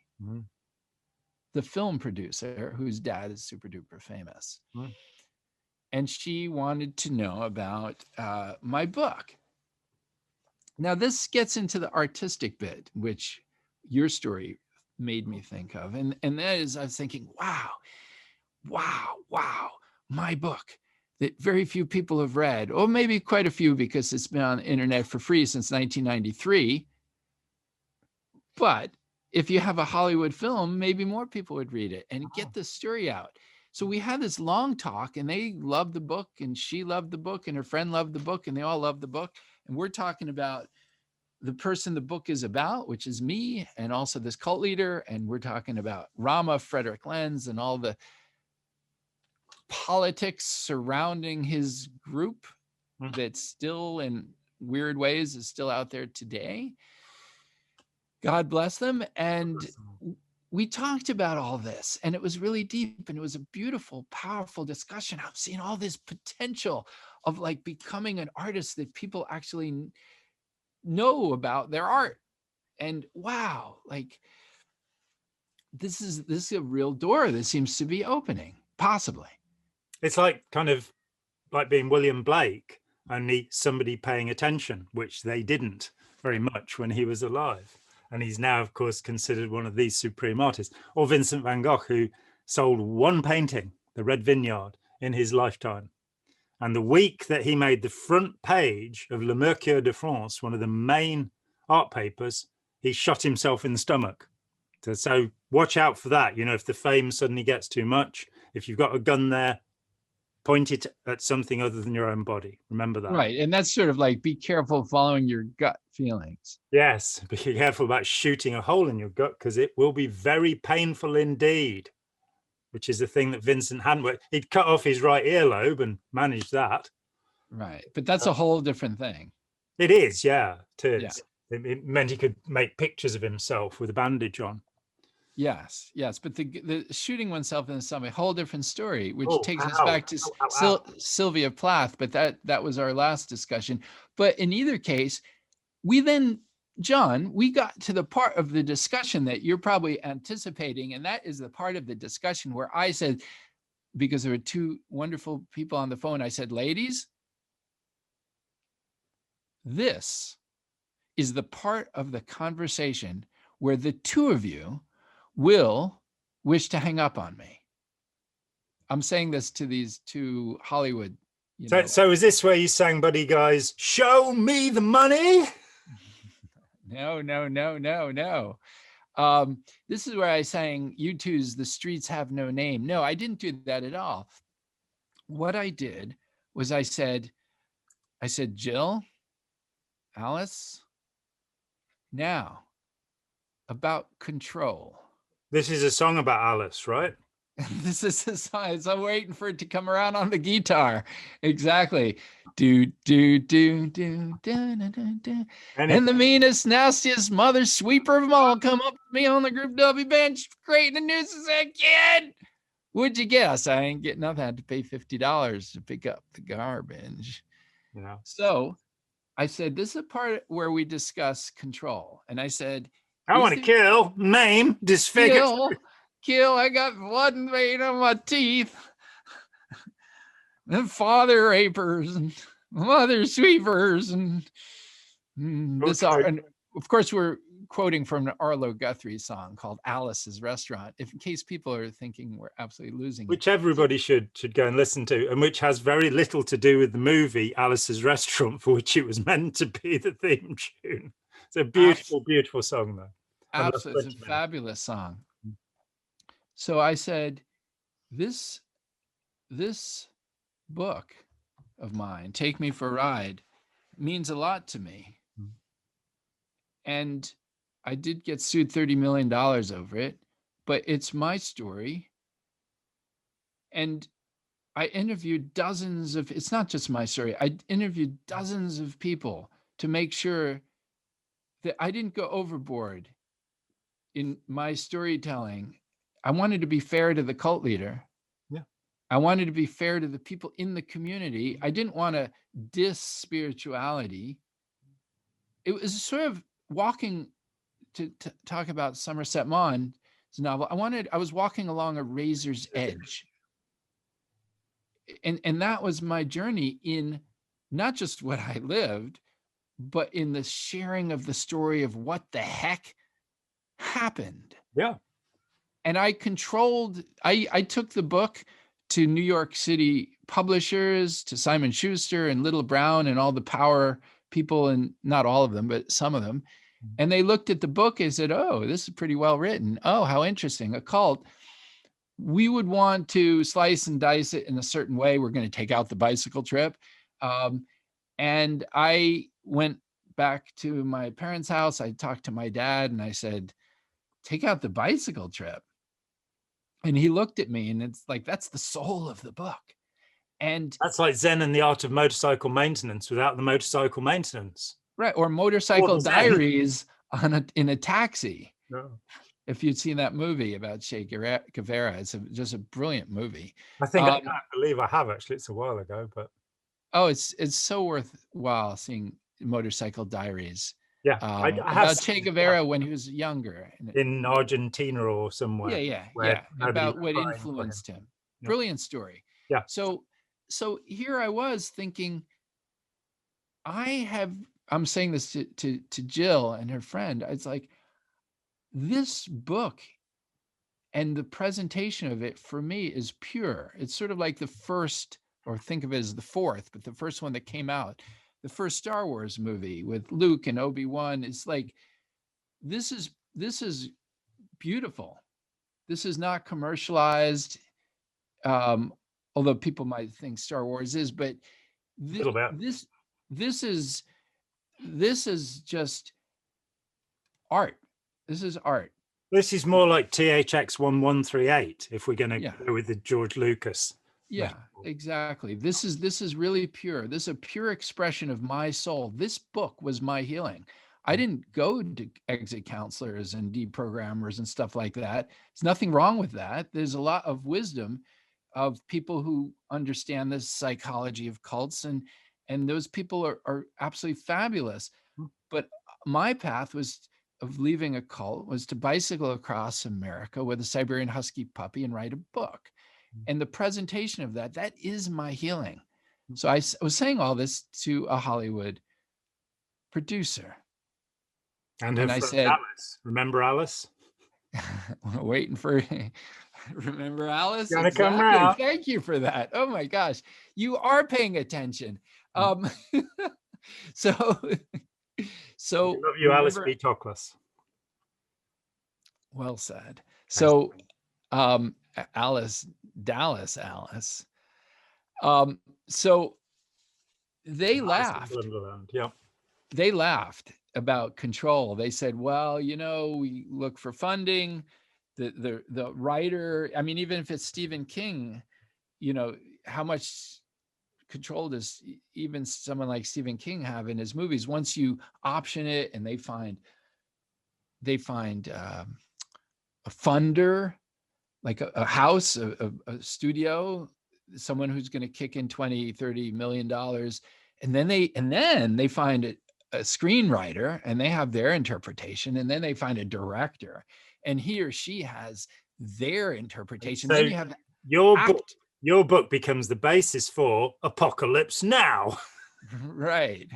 the film producer whose dad is super duper famous. And she wanted to know about my book. Now, this gets into the artistic bit, which your story made me think of. And that is, I was thinking, wow, my book that very few people have read, or maybe quite a few because it's been on the internet for free since 1993. But if you have a Hollywood film, maybe more people would read it and get the story out. So we had this long talk, and they loved the book, and she loved the book, and her friend loved the book, and they all loved the book. And we're talking about the person the book is about, which is me, and also this cult leader. And we're talking about Rama Frederick Lenz and all the politics surrounding his group that still, in weird ways, is still out there today. God bless them. And we talked about all this, and it was really deep, and it was a beautiful, powerful discussion. I'm seeing all this potential of like becoming an artist that people actually know about their art. And wow, like this is a real door that seems to be opening, possibly. It's like kind of like being William Blake, only somebody paying attention, which they didn't very much when he was alive. And he's now, of course, considered one of these supreme artists. Or Vincent van Gogh, who sold one painting, The Red Vineyard, in his lifetime. And the week that he made the front page of Le Mercure de France, one of the main art papers, he shot himself in the stomach. So watch out for that. You know, if the fame suddenly gets too much, if you've got a gun there, point it at something other than your own body. Remember that. Right. And that's sort of like, be careful following your gut feelings. Yes. Be careful about shooting a hole in your gut, because it will be very painful indeed, which is the thing that Vincent hadn't. He'd cut off his right earlobe and managed that. Right. But that's a whole different thing. It is. Yeah, it is. Yeah. It meant he could make pictures of himself with a bandage on. Yes. But the shooting oneself in the stomach, a whole different story, which takes us back to Sylvia Plath. But that was our last discussion. But in either case, John, we got to the part of the discussion that you're probably anticipating. And that is the part of the discussion where I said, because there were two wonderful people on the phone, I said, ladies, this is the part of the conversation where the two of you will wish to hang up on me. I'm saying this to these two Hollywood. So is this where you sang, buddy guys, show me the money? No. This is where I sang U2's The Streets Have No Name. No, I didn't do that at all. What I did was I said, Jill, Alice, now about control. This is a song about Alice, right? This is a song. So I'm waiting for it to come around on the guitar. Exactly. Do, do, do, do, do, do, do, do. And the meanest, nastiest mother sweeper of them all come up to me on the group W bench, creating the news and said, "Kid, what'd you get?" I said, "I ain't getting nothing. I had to pay $50 to pick up the garbage." Yeah. So I said, this is a part where we discuss control. And I said, I want to kill, maim, disfigure. Kill. I got blood and vein on my teeth. And father rapers and mother sweepers and this. And of course, we're quoting from an Arlo Guthrie song called Alice's Restaurant, if in case people are thinking we're absolutely losing which everybody should go and listen to, and which has very little to do with the movie Alice's Restaurant, for which it was meant to be the theme tune. It's a beautiful, beautiful song, though. Absolutely, it's a fabulous song. So I said, this book of mine, Take Me for a Ride, means a lot to me. And I did get sued $30 million over it, but it's my story. And I interviewed dozens of, it's not just my story, I interviewed dozens of people to make sure that I didn't go overboard in my storytelling. I wanted to be fair to the cult leader. Yeah. I wanted to be fair to the people in the community. I didn't want to diss spirituality. It was sort of walking to talk about Somerset Maugham's novel. I was walking along a razor's edge. And that was my journey in not just what I lived, but in the sharing of the story of what the heck happened. Yeah. And I took the book to New York City publishers, to Simon Schuster and Little Brown and all the power people, and not all of them, but some of them. And they looked at the book and said, "Oh, this is pretty well written. Oh, how interesting. A cult. We would want to slice and dice it in a certain way. We're going to take out the bicycle trip." And I went back to my parents' house. I talked to my dad and I said, "Take out the bicycle trip." And he looked at me and it's like, that's the soul of the book. And that's like Zen and the Art of Motorcycle Maintenance without the motorcycle maintenance. Right. Or Motorcycle Diaries in a taxi. No. If you'd seen that movie about Che Guevara, it's just a brilliant movie. I think I can't believe I have, actually. It's a while ago, but it's so worthwhile seeing Motorcycle Diaries. Yeah, about Che Guevara when he was younger in Argentina or somewhere. Yeah. About what influenced him. Yeah. Brilliant story. Yeah. So here I was thinking, I'm saying this to Jill and her friend. It's like, this book and the presentation of it for me is pure. It's sort of like the first, or think of it as the fourth, but the first one that came out. The first Star Wars movie with Luke and Obi-Wan. It's like, this is beautiful. This is not commercialized, although people might think Star Wars is, but this is just art. This is art. This is more like THX 1138 if we're going to go with the George Lucas. Yeah, exactly. This is really pure. This is a pure expression of my soul. This book was my healing. I didn't go to exit counselors and deprogrammers and stuff like that. There's nothing wrong with that. There's a lot of wisdom of people who understand the psychology of cults, and those people are absolutely fabulous. But my path of leaving a cult was to bicycle across America with a Siberian Husky puppy and write a book. And the presentation of that is my healing. So I was saying all this to a Hollywood producer. And I said, Alice. Remember Alice? Waiting for, remember Alice? Exactly. Come around. Thank you for that. Oh my gosh. You are paying attention. So I love you, Alice B. Toklas. Well said. So Alice. So they laughed. Yeah. they laughed about control. They said, well, we look for funding. The writer, I mean, even if it's Stephen King, how much control does even someone like Stephen King have in his movies? Once you option it and they find a funder, like a house, a studio, someone who's going to kick in 20-30 million dollars, and then they find a screenwriter and they have their interpretation, and then they find a director and he or she has their interpretation. So then you have your book becomes the basis for Apocalypse Now. Right.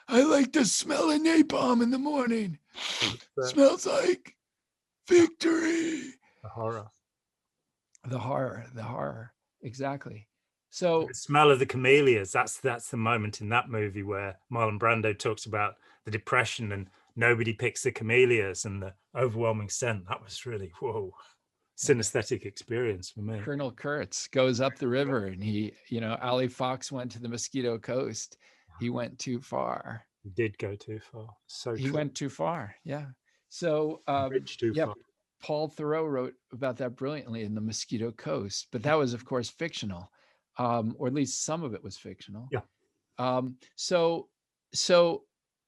I like the smell of napalm in the morning. Smells like victory. The horror. The horror. Exactly. So the smell of the camellias, that's the moment in that movie where Marlon Brando talks about the depression and nobody picks the camellias and the overwhelming scent. That was really, whoa, synesthetic experience for me. Colonel Kurtz goes up the river and he, Ali Fox went to the Mosquito Coast. He went too far. He did go too far. So he went too far. Yeah. So far. Paul Thoreau wrote about that brilliantly in The Mosquito Coast, but that was, of course, fictional, or at least some of it was fictional. Yeah. So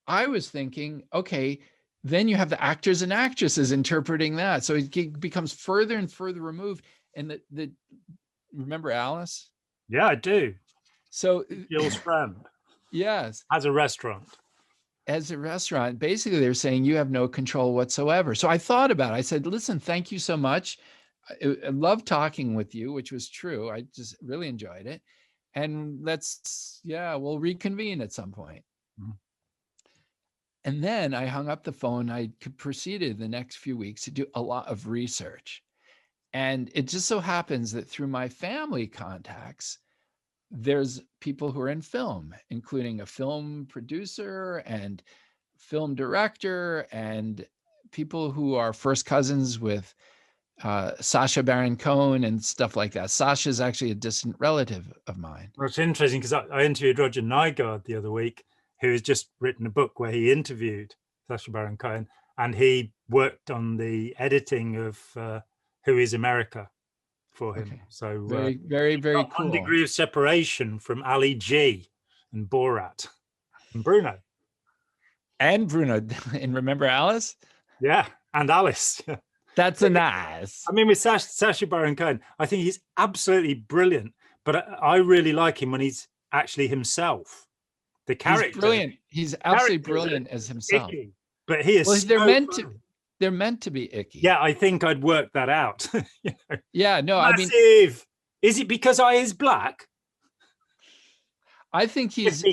I was thinking, okay, then you have the actors and actresses interpreting that. So it becomes further and further removed. And remember Alice? Yeah, I do. So Jill's friend. Yes. As a restaurant. Basically they're saying you have no control whatsoever. So I thought about it. I said, listen, thank you so much. I love talking with you, which was true. I just really enjoyed it. And we'll reconvene at some point. Mm-hmm. And then I hung up the phone. I proceeded the next few weeks to do a lot of research. And it just so happens that through my family contacts, there's people who are in film, including a film producer and film director and people who are first cousins with Sacha Baron Cohen and stuff like that. Sacha is actually a distant relative of mine. Well, it's interesting because I interviewed Roger Nygard the other week, who has just written a book where he interviewed Sacha Baron Cohen, and he worked on the editing of Who is America for him. Okay. So very, very, very cool. 1 degree of separation from Ali G and Borat and Bruno. And remember Alice? Yeah, and Alice. That's a nice. I mean, with Sacha Baron Cohen, I think he's absolutely brilliant, but I really like him when he's actually himself. The character. He's brilliant. He's absolutely brilliant as himself. Icky, but he is. Well, they're meant to be icky. Yeah, I think I'd work that out. Yeah, no, massive. I mean, is it because I is black? I think he's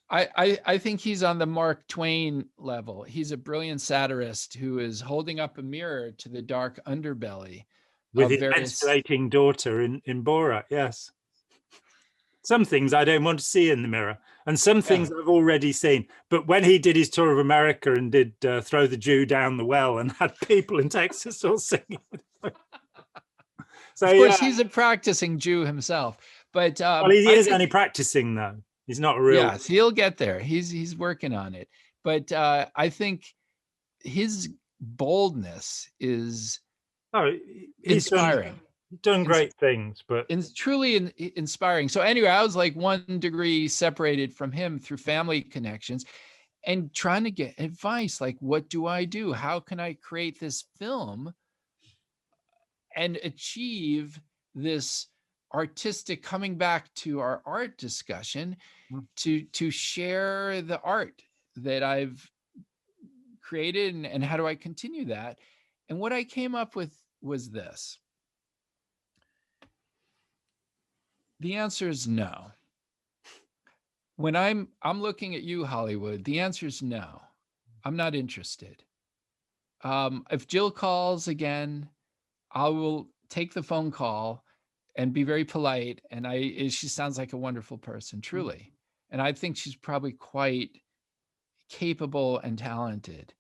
I think he's on the Mark Twain level. He's a brilliant satirist who is holding up a mirror to the dark underbelly with his menstruating daughter in Borat. Yes. Some things I don't want to see in the mirror, and some things I've already seen. But when he did his tour of America and did Throw the Jew Down the Well and had people in Texas all singing. So, of course, he's a practicing Jew himself. But well, he is only practicing, though. He's not a real. Yes, he'll get there. He's working on it. But I think his boldness is inspiring. Done great things, but it's truly inspiring. So anyway, I was like 1 degree separated from him through family connections and trying to get advice. Like, what do I do? How can I create this film and achieve this artistic, coming back to our art discussion, to share the art that I've created, and how do I continue that? And what I came up with was this. The answer is no. When I'm looking at you, Hollywood, the answer is no. I'm not interested. If Jill calls again, I will take the phone call and be very polite. And she sounds like a wonderful person, truly. And I think she's probably quite capable and talented.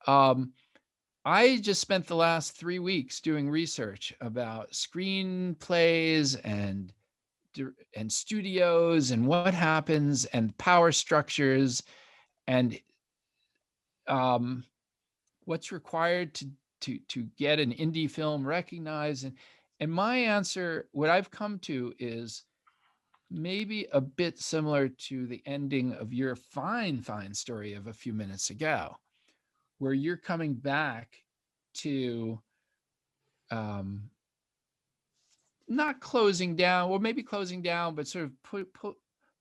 I just spent the last 3 weeks doing research about screenplays and and studios and what happens and power structures and what's required to get an indie film recognized. And my answer, what I've come to, is maybe a bit similar to the ending of your fine story of a few minutes ago, where you're coming back to not closing down, well, maybe closing down, but sort of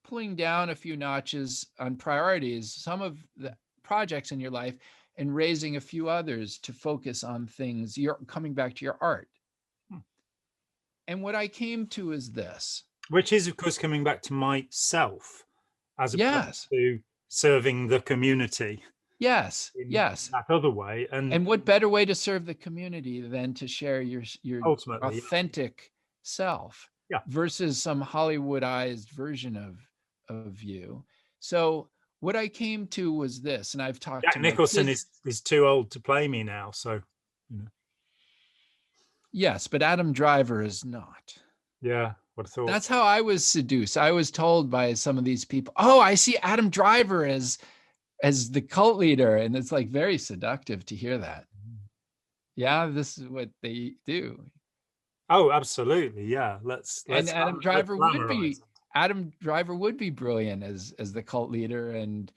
pulling down a few notches on priorities, some of the projects in your life, and raising a few others to focus on things. You're coming back to your art. And what I came to is this. Which is, of course, coming back to myself as opposed to serving the community. Yes. That other way. And what better way to serve the community than to share your ultimately authentic self versus some Hollywoodized version of you. So what I came to was this, and I've talked Jack to Nicholson is too old to play me now, so yes, but Adam Driver is not. Yeah, what a thought. That's how I was seduced. I was told by some of these people, oh, I see Adam Driver as the cult leader, and it's like very seductive to hear that. Yeah, this is what they do. Oh, absolutely, yeah. Let's Adam Driver would be brilliant as the cult leader, and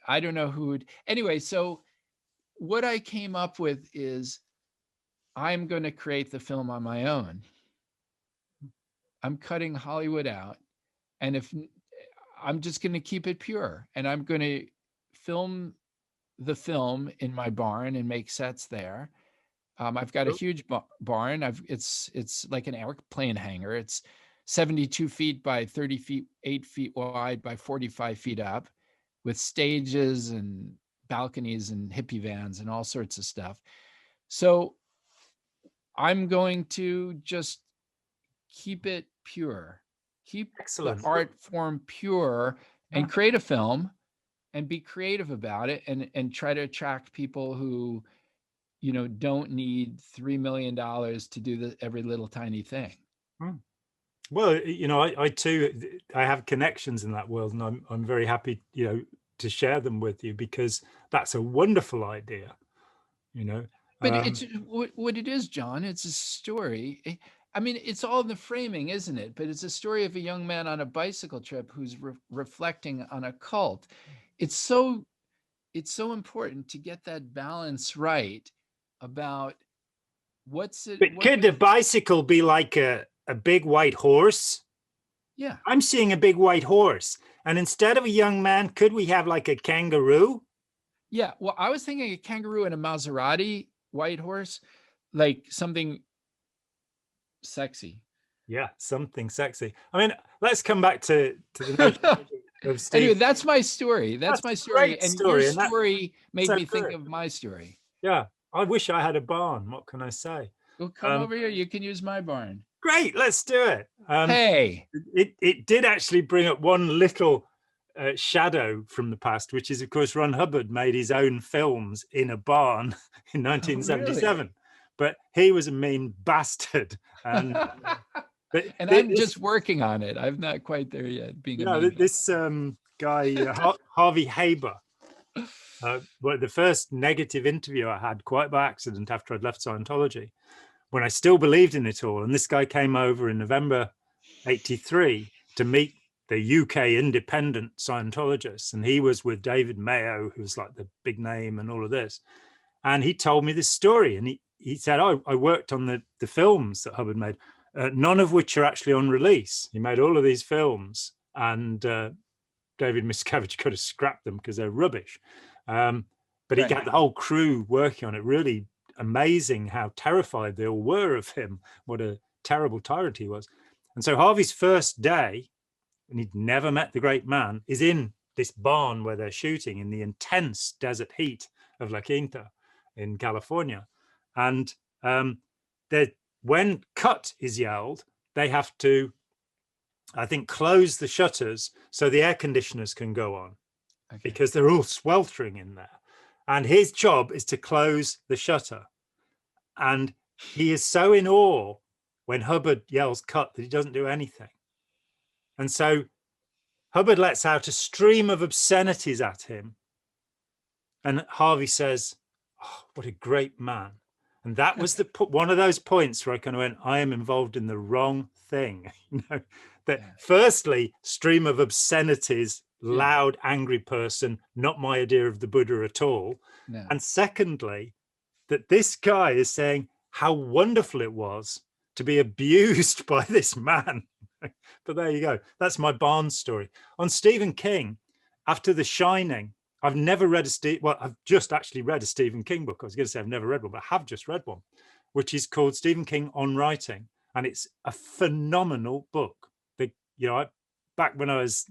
I don't know who would. Anyway, so what I came up with is I'm going to create the film on my own. I'm cutting Hollywood out, and if I'm just going to keep it pure, and I'm going to film the film in my barn and make sets there. I've got a huge barn. It's like an airplane hangar. It's 72 feet by 30 feet, 8 feet wide by 45 feet up, with stages and balconies and hippie vans and all sorts of stuff. So I'm going to just keep it pure, keep the art form pure, and create a film and be creative about it, and try to attract people who don't need $3 million to do every little tiny thing. Well, I too, I have connections in that world, and I'm very happy, to share them with you, because that's a wonderful idea, But it's what it is, Jon. It's a story. I mean, it's all in the framing, isn't it? But it's a story of a young man on a bicycle trip who's reflecting on a cult. It's so important to get that balance right about what's it. But could the bicycle be like a big white horse? Yeah. I'm seeing a big white horse. And instead of a young man, could we have like a kangaroo? Yeah. Well, I was thinking a kangaroo and a Maserati white horse, like something sexy. Yeah, something sexy. I mean, let's come back to the notion of Steve. Anyway, that's my story. That's my story. And story. Your story made me think of my story. Yeah. I wish I had a barn. What can I say? Well, come over here. You can use my barn. Great. Let's do it. Hey. It did actually bring up one little shadow from the past, which is, of course, Ron Hubbard made his own films in a barn in 1977. Oh, really? But he was a mean bastard. And I'm just working on it. I'm not quite there yet. This guy, Harvey Haber, the first negative interview I had quite by accident after I'd left Scientology, when I still believed in it all. And this guy came over in November 83 to meet the UK independent Scientologists. And he was with David Mayo, who's like the big name and all of this. And he told me this story. And he said, oh, I worked on the films that Hubbard made, none of which are actually on release. He made all of these films, and David Miscavige could have scrapped them because they're rubbish. But he got the whole crew working on it. Really amazing how terrified they all were of him. What a terrible tyrant he was. And so Harvey's first day, and he'd never met the great man, is in this barn where they're shooting in the intense desert heat of La Quinta in California. And when cut is yelled, they have to, I think, close the shutters so the air conditioners can go on, because they're all sweltering in there. And his job is to close the shutter. And he is so in awe when Hubbard yells cut, that he doesn't do anything. And so Hubbard lets out a stream of obscenities at him. And Harvey says, oh, what a great man. And that was one of those points where I kind of went, I am involved in the wrong thing. Firstly, stream of obscenities, loud, angry person, not my idea of the Buddha at all. No. And secondly, that this guy is saying how wonderful it was to be abused by this man. But there you go. That's my Barnes story. On Stephen King, after The Shining, I've never read I've just actually read a Stephen King book. I was going to say I've never read one, but I have just read one, which is called Stephen King on Writing. And it's a phenomenal book. Back when I was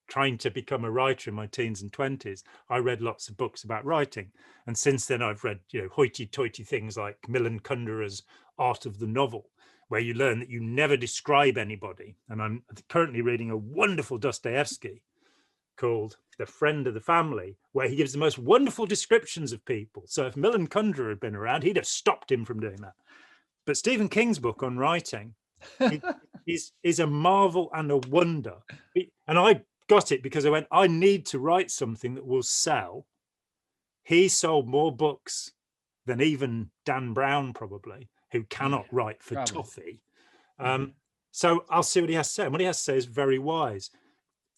trying to become a writer in my teens and 20s, I read lots of books about writing. And since then I've read, hoity-toity things like Milan Kundera's Art of the Novel, where you learn that you never describe anybody. And I'm currently reading a wonderful Dostoevsky called The Friend of the Family, where he gives the most wonderful descriptions of people. So if Milan Kundera had been around, he'd have stopped him from doing that. But Stephen King's book on writing is a marvel and a wonder. And I got it because I went, I need to write something that will sell. He sold more books than even Dan Brown, probably, who cannot write for toffee. So I'll see what he has to say. And what he has to say is very wise.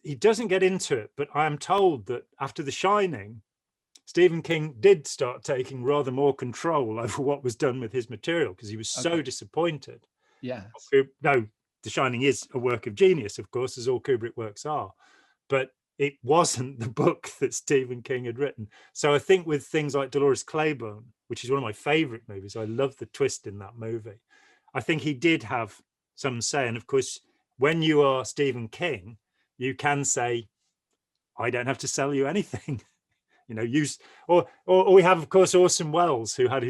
He doesn't get into it, but I am told that after The Shining, Stephen King did start taking rather more control over what was done with his material because he was so disappointed. Yeah. No, The Shining is a work of genius, of course, as all Kubrick works are. But it wasn't the book that Stephen King had written. So I think with things like Dolores Claiborne, which is one of my favorite movies, I love the twist in that movie. I think he did have some say. And of course, when you are Stephen King, you can say, I don't have to sell you anything. Or we have, of course, Orson Welles, who had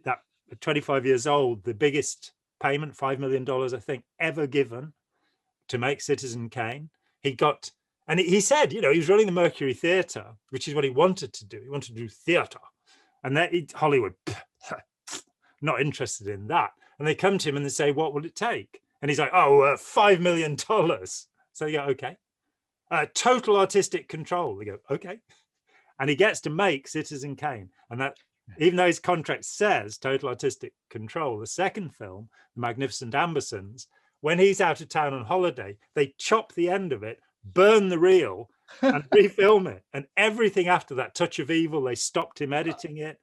that 25 years old, the biggest payment, $5 million, I think, ever given to make Citizen Kane. And he said, he was running the Mercury Theatre, which is what he wanted to do. He wanted to do theatre. And Hollywood, not interested in that. And they come to him and they say, what will it take? And he's like, $5 million. So they go, okay. Total artistic control. They go, okay. And he gets to make Citizen Kane. And that, even though his contract says total artistic control, the second film, The Magnificent Ambersons, when he's out of town on holiday, they chop the end of it, burn the reel, and refilm it. And everything after that, Touch of Evil, they stopped him editing it.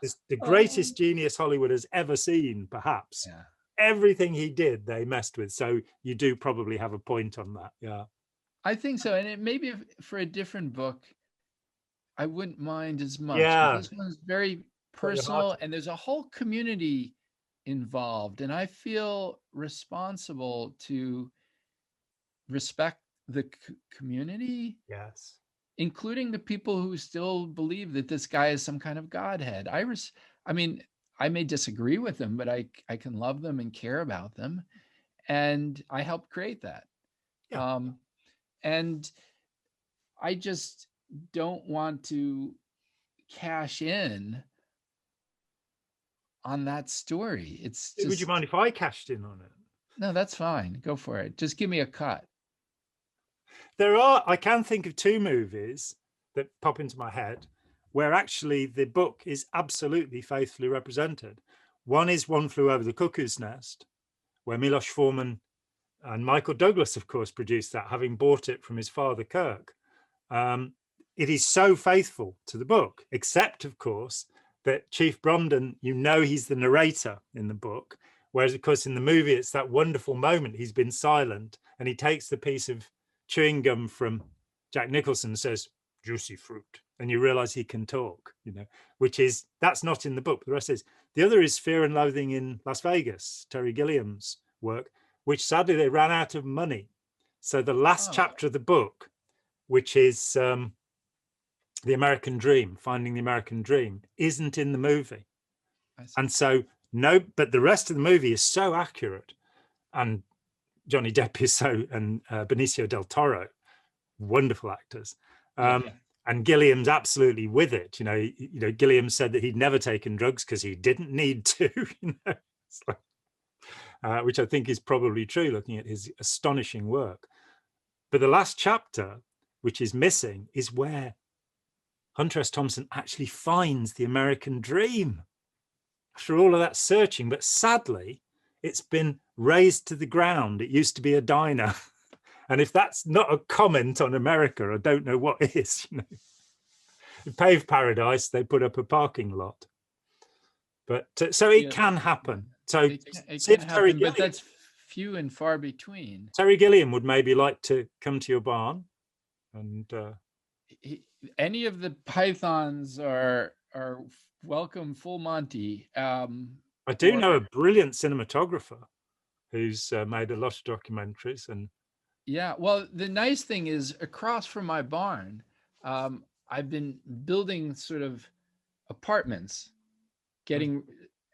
It's the greatest genius Hollywood has ever seen, perhaps. Yeah. Everything he did, they messed with. So you do probably have a point on that. Yeah. I think so. And it maybe for a different book, I wouldn't mind as much. Yeah. But this one's very personal and there's a whole community involved. And I feel responsible to respect the community. Yes. Including the people who still believe that this guy is some kind of godhead. I mean, I may disagree with them, but I can love them and care about them. And I helped create that. Yeah. And I just don't want to cash in on that story. It's just, would you mind if I cashed in on it? No, that's fine. Go for it. Just give me a cut. I can think of two movies that pop into my head where actually the book is absolutely faithfully represented. One is One Flew Over the Cuckoo's Nest, where Milos Forman and Michael Douglas, of course, produced that, having bought it from his father, Kirk. It is so faithful to the book, except, of course, that Chief Bromden, he's the narrator in the book, whereas, of course, in the movie, it's that wonderful moment. He's been silent and he takes the piece of chewing gum from Jack Nicholson and says, juicy fruit. And you realize he can talk, that's not in the book. The rest is. The other is Fear and Loathing in Las Vegas, Terry Gilliam's work, which sadly they ran out of money. So the last chapter of the book, which is The American Dream, Finding the American Dream, isn't in the movie. And so, but the rest of the movie is so accurate. And Johnny Depp is and Benicio del Toro, wonderful actors. And Gilliam's absolutely with it. Gilliam said that he'd never taken drugs because he didn't need to. which I think is probably true, looking at his astonishing work. But the last chapter, which is missing, is where Hunter S. Thompson actually finds the American dream after all of that searching. But sadly, it's been razed to the ground. It used to be a diner. And if that's not a comment on America, I don't know what is. You know, in Paved Paradise, they put up a parking lot. But so it can happen. So it can happen, but that's few and far between. Terry Gilliam would maybe like to come to your barn, and any of the pythons are welcome, full Monty. I do know a brilliant cinematographer who's made a lot of documentaries. And yeah, well, the nice thing is across from my barn, I've been building sort of apartments, getting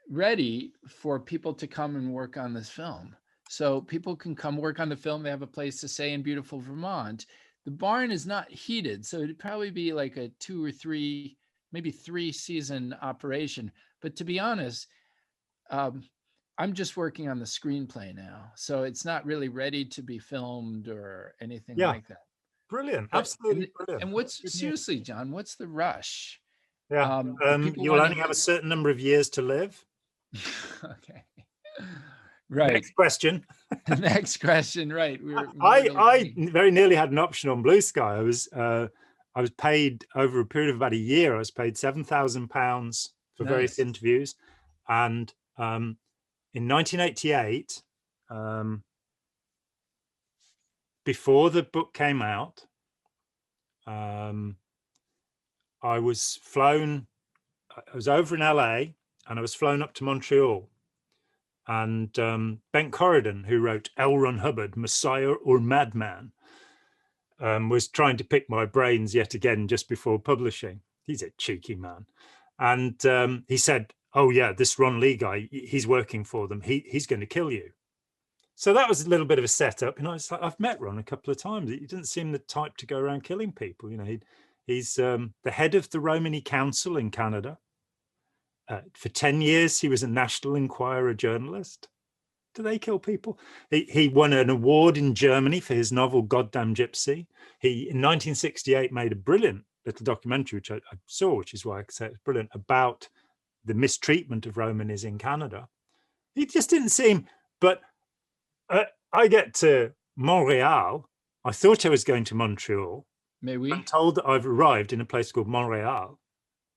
ready for people to come and work on this film. So people can come work on the film. They have a place to stay in beautiful Vermont. The barn is not heated, so it'd probably be like a 2 or 3, maybe 3 season operation. But to be honest, I'm just working on the screenplay now, so it's not really ready to be filmed or anything like that. Brilliant, absolutely brilliant. And what's seriously, John? What's the rush? Yeah, you'll only have a certain number of years to live. Okay. Right. Next question. Next question. Right. I very nearly had an option on Blue Sky. I was paid over a period of about a year. I was paid £7,000 for various interviews, and in 1988, before the book came out, I was flown. I was over in LA, and I was flown up to Montreal. And Ben Corridon, who wrote L. Ron Hubbard, Messiah or Madman, was trying to pick my brains yet again just before publishing. He's a cheeky man. And he said, oh, yeah, this Ron Lee guy, he's working for them. He's going to kill you. So that was a little bit of a setup. You know, it's like, I've met Ron a couple of times. He didn't seem the type to go around killing people. You know, he's the head of the Romany Council in Canada. For 10 years, he was a National Enquirer journalist. Do they kill people? He won an award in Germany for his novel Goddamn Gypsy. He, in 1968, made a brilliant little documentary, which I saw, which is why I say it's brilliant, about the mistreatment of Romanies in Canada. He just didn't seem, but I get to Montreal. I thought I was going to Montreal. I'm told that I've arrived in a place called Montreal,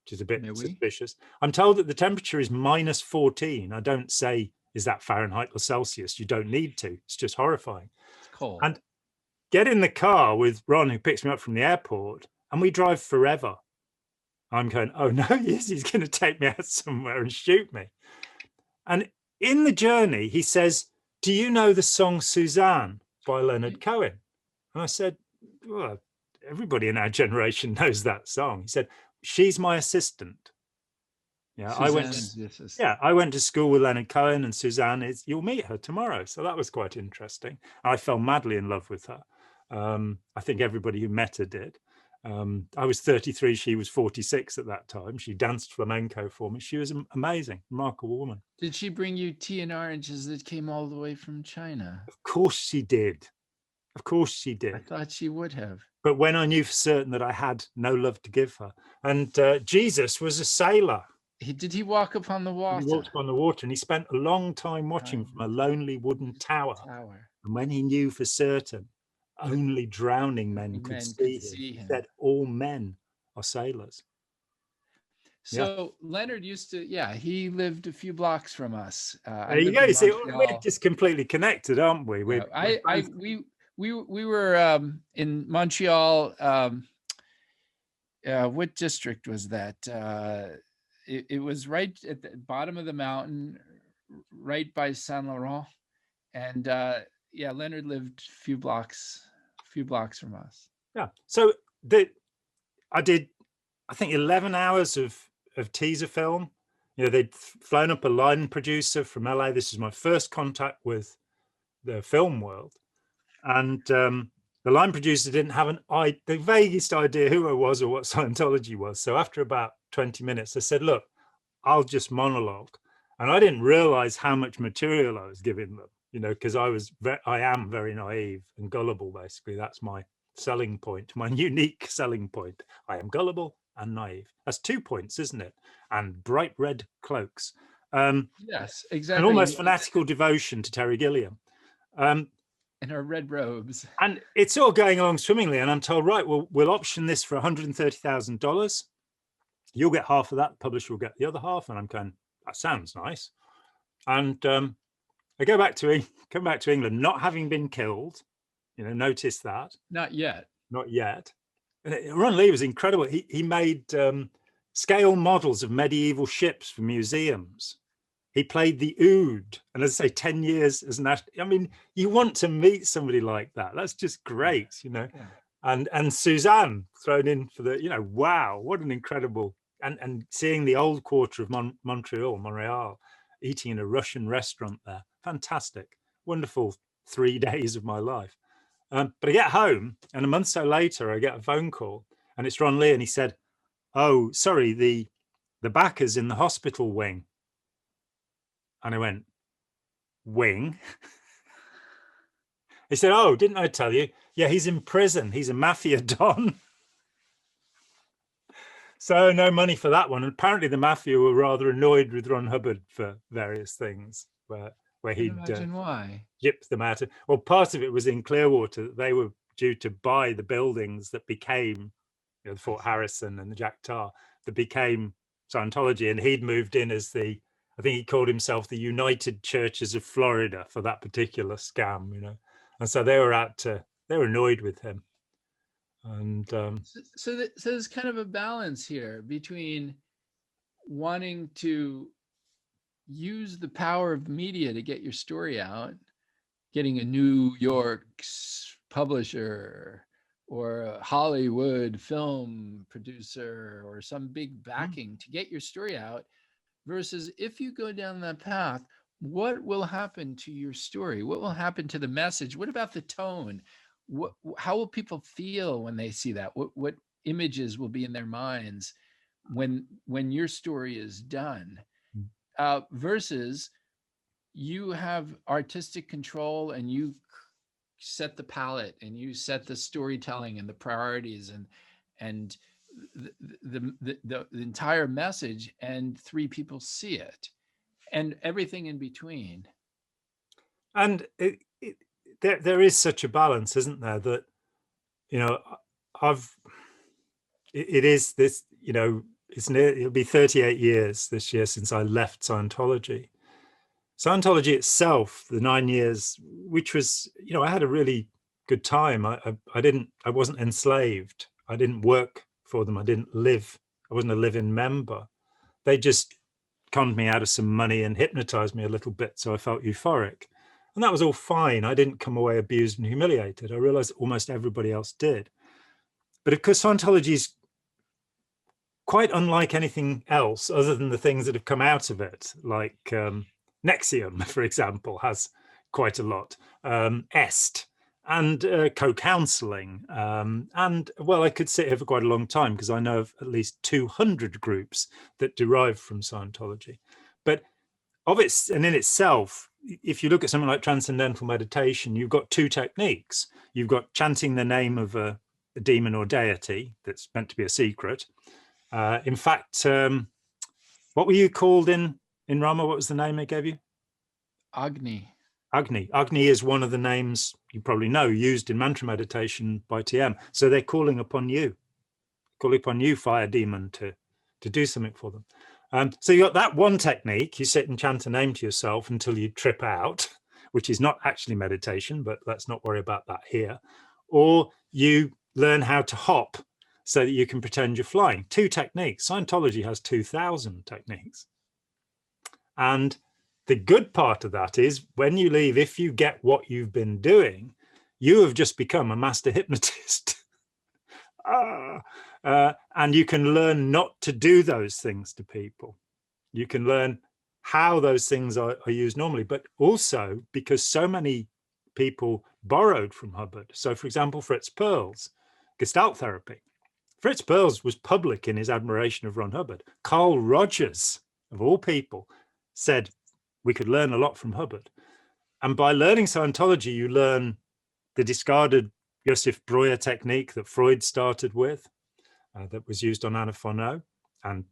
which is a bit suspicious. I'm told that the temperature is -14. I don't say, is that Fahrenheit or Celsius? You don't need to. It's just horrifying. It's cold. And get in the car with Ron, who picks me up from the airport, and we drive forever. I'm going, oh no, he's going to take me out somewhere and shoot me. And in the journey, he says, do you know the song Suzanne by Leonard Cohen? And I said, well, everybody in our generation knows that song. He said, she's my assistant. Yeah, I went to school with Leonard Cohen, and Suzanne you'll meet her tomorrow. So that was quite interesting. I fell madly in love with her. I think everybody who met her did. I was 33, she was 46 at that time. She danced flamenco for me. She was an amazing, remarkable woman. Did she bring you tea and oranges that came all the way from China? Of course she did. Of course she did. I thought she would have. But when I knew for certain that I had no love to give her. And Jesus was a sailor. Did he walk upon the water? He walked upon the water, and he spent a long time watching from a lonely wooden tower. And when he knew for certain only drowning men could see him, he said, all men are sailors. So Leonard used to, he lived a few blocks from us. There you go. You see, we're just completely connected, aren't we? We were in Montreal. What district was that? It was right at the bottom of the mountain, right by Saint Laurent, and Leonard lived a few blocks from us. Yeah. So I did, I think, 11 hours of teaser film. You know, they'd flown up a line producer from LA. This was my first contact with the film world. And the line producer didn't have the vaguest idea who I was or what Scientology was. So after about 20 minutes, I said, look, I'll just monologue. And I didn't realize how much material I was giving them, you know, because I am very naive and gullible, basically. That's my selling point, my unique selling point. I am gullible and naive. That's 2 points, isn't it? And bright red cloaks. Yes, An exactly. almost fanatical devotion to Terry Gilliam. In our red robes. And it's all going along swimmingly. And I'm told, right, well, we'll option this for $130,000. You'll get half of that. The publisher will get the other half. And I'm going, that sounds nice. And I come back to England, not having been killed. You know, notice that. Not yet. Not yet. Ron Lee was incredible. He made scale models of medieval ships for museums. He played the oud, and as I say, 10 years as an actor. I mean, you want to meet somebody like that. That's just great, you know. Yeah. And Suzanne thrown in for the, you know, wow, what an incredible, and seeing the old quarter of Montreal, eating in a Russian restaurant there. Fantastic, wonderful 3 days of my life. But I get home, and a month so later, I get a phone call, and it's Ron Lee, and he said, "Oh, sorry, the backer's in the hospital wing." And I went, "Wing?" He said, "Oh, didn't I tell you? Yeah, he's in prison. He's a mafia don." So no money for that one. And apparently the mafia were rather annoyed with Ron Hubbard for various things where he'd imagine why. Gypped them out. Well, part of it was in Clearwater that they were due to buy the buildings that became, you know, the Fort Harrison and the Jack Tar, that became Scientology. And he'd moved in as I think he called himself the United Churches of Florida for that particular scam, you know. And so they were annoyed with him. And so there's kind of a balance here between wanting to use the power of media to get your story out, getting a New York publisher or a Hollywood film producer or some big backing to get your story out, versus if you go down that path, what will happen to your story? What will happen to the message? What about the tone? How will people feel when they see that? What images will be in their minds when your story is done? Versus you have artistic control and you set the palette and you set the storytelling and the priorities and the entire message, and 3 people see it and everything in between. And there is such a balance, isn't there, that, you know, it is this, you know, it'll be 38 years this year since I left Scientology. Scientology itself, the 9 years, which was, you know, I had a really good time. I wasn't enslaved. I didn't work for them. I wasn't a live-in member. They just conned me out of some money and hypnotized me a little bit, so I felt euphoric. And that was all fine. I didn't come away abused and humiliated. I realized almost everybody else did. But of course, Scientology is quite unlike anything else other than the things that have come out of it, like Nexium, for example, has quite a lot. Est and co-counseling. And, well, I could sit here for quite a long time because I know of at least 200 groups that derive from Scientology. But in itself, if you look at something like transcendental meditation, you've got 2 techniques. You've got chanting the name of a demon or deity that's meant to be a secret. In fact, what were you called in Rama? What was the name they gave you? Agni. Agni is one of the names you probably know used in mantra meditation by TM. So they're calling upon you, fire demon, to do something for them. So you got that one technique. You sit and chant a name to yourself until you trip out, which is not actually meditation, but let's not worry about that here. Or you learn how to hop so that you can pretend you're flying. 2 techniques. Scientology has 2,000 techniques. And the good part of that is when you leave, if you get what you've been doing, you have just become a master hypnotist. And you can learn not to do those things to people. You can learn how those things are used normally, but also because so many people borrowed from Hubbard. So, for example, Fritz Perls, Gestalt therapy. Fritz Perls was public in his admiration of Ron Hubbard. Carl Rogers, of all people, said we could learn a lot from Hubbard. And by learning Scientology, you learn the discarded Josef Breuer technique that Freud started with, that was used on Anna Fourneau. And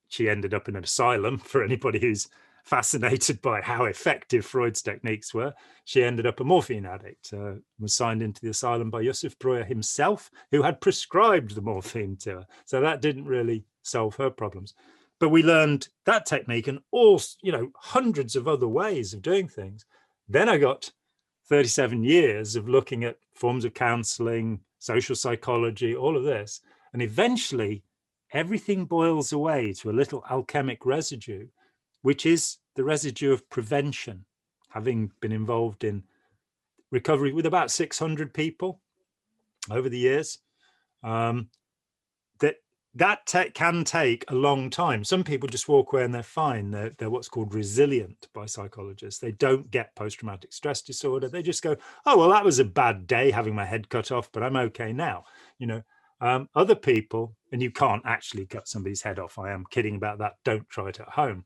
she ended up in an asylum. For anybody who's fascinated by how effective Freud's techniques were, she ended up a morphine addict, was signed into the asylum by Josef Breuer himself, who had prescribed the morphine to her. So that didn't really solve her problems. But we learned that technique and all, hundreds of other ways of doing things. Then I got 37 years of looking at forms of counseling, social psychology, all of this. And eventually everything boils away to a little alchemic residue, which is the residue of prevention. Having been involved in recovery with about 600 people over the years, that can take a long time. Some people just walk away and they're fine. They're what's called resilient by psychologists. They don't get post-traumatic stress disorder. They just go, oh, well, that was a bad day having my head cut off, but I'm okay now. Other people, and you can't actually cut somebody's head off. I am kidding about that. Don't try it at home.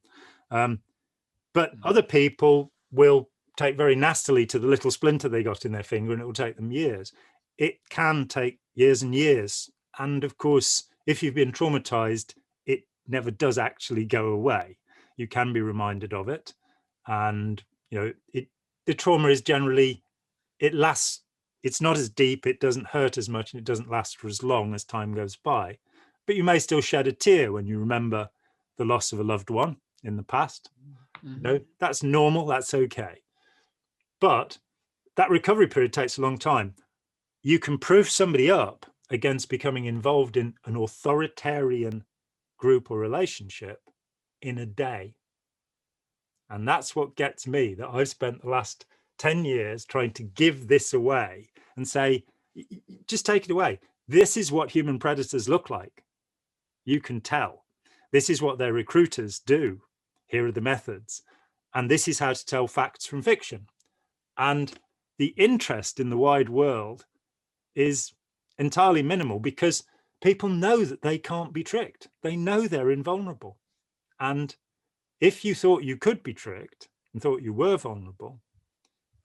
But other people will take very nastily to the little splinter they got in their finger, and it will take them years. It can take years and years. And of course, if you've been traumatized, it never does actually go away. You can be reminded of it. And, the trauma is generally, it lasts, it's not as deep, it doesn't hurt as much, and it doesn't last for as long as time goes by. But you may still shed a tear when you remember the loss of a loved one in the past. That's normal, that's okay. But that recovery period takes a long time. You can proof somebody up against becoming involved in an authoritarian group or relationship in a day. And that's what gets me, that I've spent the last 10 years trying to give this away and say, just take it away. This is what human predators look like. You can tell. This is what their recruiters do. Here are the methods. And this is how to tell facts from fiction. And the interest in the wide world is entirely minimal because people know that they can't be tricked. They know they're invulnerable. And if you thought you could be tricked and thought you were vulnerable,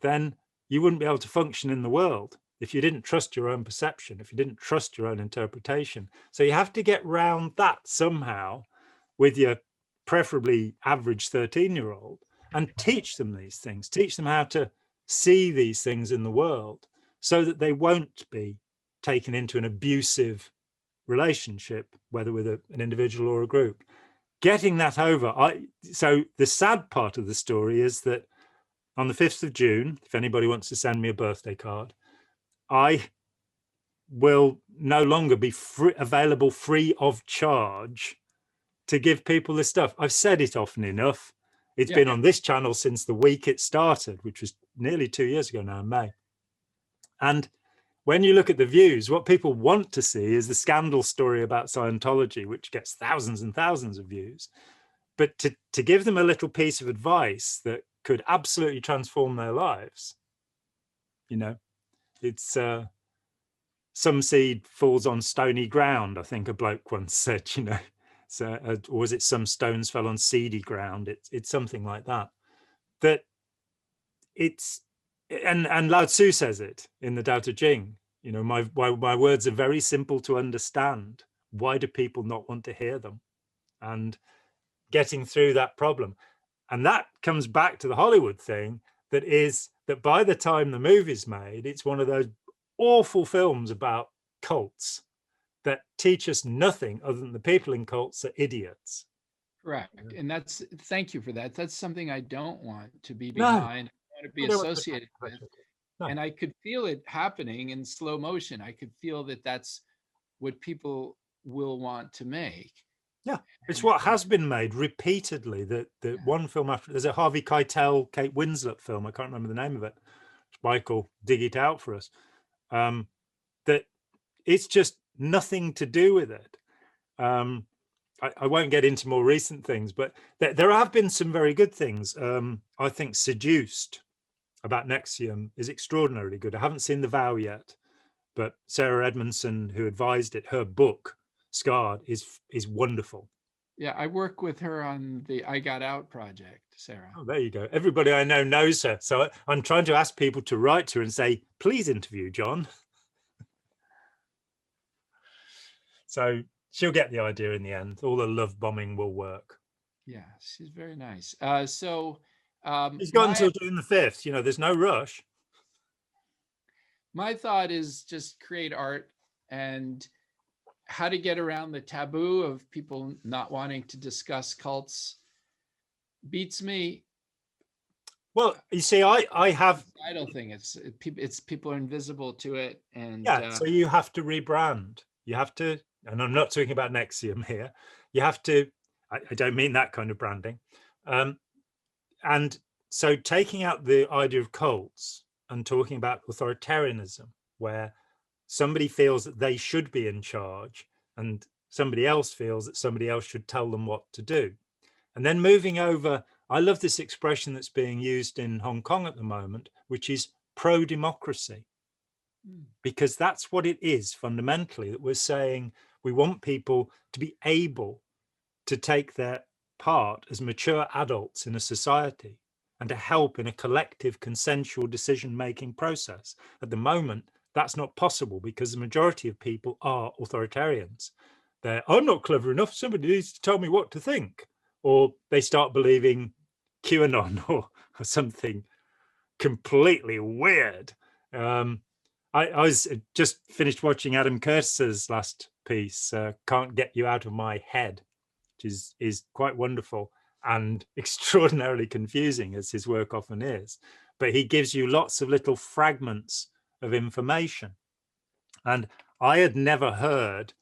then you wouldn't be able to function in the world if you didn't trust your own perception, if you didn't trust your own interpretation. So you have to get round that somehow with your preferably average 13-year-old and teach them these things, teach them how to see these things in the world so that they won't be taken into an abusive relationship, whether with an individual or a group. Getting that over. So the sad part of the story is that on the 5th of June, if anybody wants to send me a birthday card, I will no longer be available free of charge to give people this stuff. I've said it often enough. It's been on this channel since the week it started, which was nearly 2 years ago now in May. And when you look at the views, what people want to see is the scandal story about Scientology, which gets thousands and thousands of views. But to give them a little piece of advice that could absolutely transform their lives, it's some seed falls on stony ground, I think a bloke once said, So, or was it some stones fell on seedy ground? It's something like that. That it's, and Lao Tzu says it in the Dao De Jing. My words are very simple to understand. Why do people not want to hear them? And getting through that problem, and that comes back to the Hollywood thing. That by the time the movie's made, it's one of those awful films about cults that teach us nothing other than the people in cults are idiots. Correct. And thank you for that. That's something I don't want to be behind. I want to be associated with. No. And I could feel it happening in slow motion. I could feel that that's what people will want to make. Yeah, it's what has been made repeatedly. That one film after, there's a Harvey Keitel, Kate Winslet film. I can't remember the name of it. Michael, dig it out for us. That it's just nothing to do with it. I won't get into more recent things, but there have been some very good things. I think Seduced about NXIVM is extraordinarily good. I haven't seen The Vow yet, but Sarah Edmondson, who advised it, her book Scarred is wonderful. Yeah, I work with her on the I Got Out project, Sarah. Oh, there you go. Everybody I know knows her. So I'm trying to ask people to write to her and say, please interview Jon. So she'll get the idea in the end. All the love bombing will work. Yeah, she's very nice. So He's got my until June the 5th. You know, there's no rush. my thought is just create art, and how to get around the taboo of people not wanting to discuss cults beats me. Well, you see, I have, Idle thing. It's people are invisible to it, and yeah, so you have to rebrand. You have to, and I'm not talking about Nexium here. You have to, I don't mean that kind of branding. And so taking out the idea of cults and talking about authoritarianism, where somebody feels that they should be in charge and somebody else feels that somebody else should tell them what to do. And then moving over, I love this expression that's being used in Hong Kong at the moment, which is pro-democracy, because that's what it is fundamentally, that we're saying we want people to be able to take their part as mature adults in a society and to help in a collective consensual decision-making process. At the moment, that's not possible because the majority of people are authoritarians. I'm not clever enough, somebody needs to tell me what to think. Or they start believing QAnon or something completely weird. I was just finished watching Adam Curtis's last piece, Can't Get You Out of My Head, which is quite wonderful and extraordinarily confusing, as his work often is. But he gives you lots of little fragments of information. And I had never heard,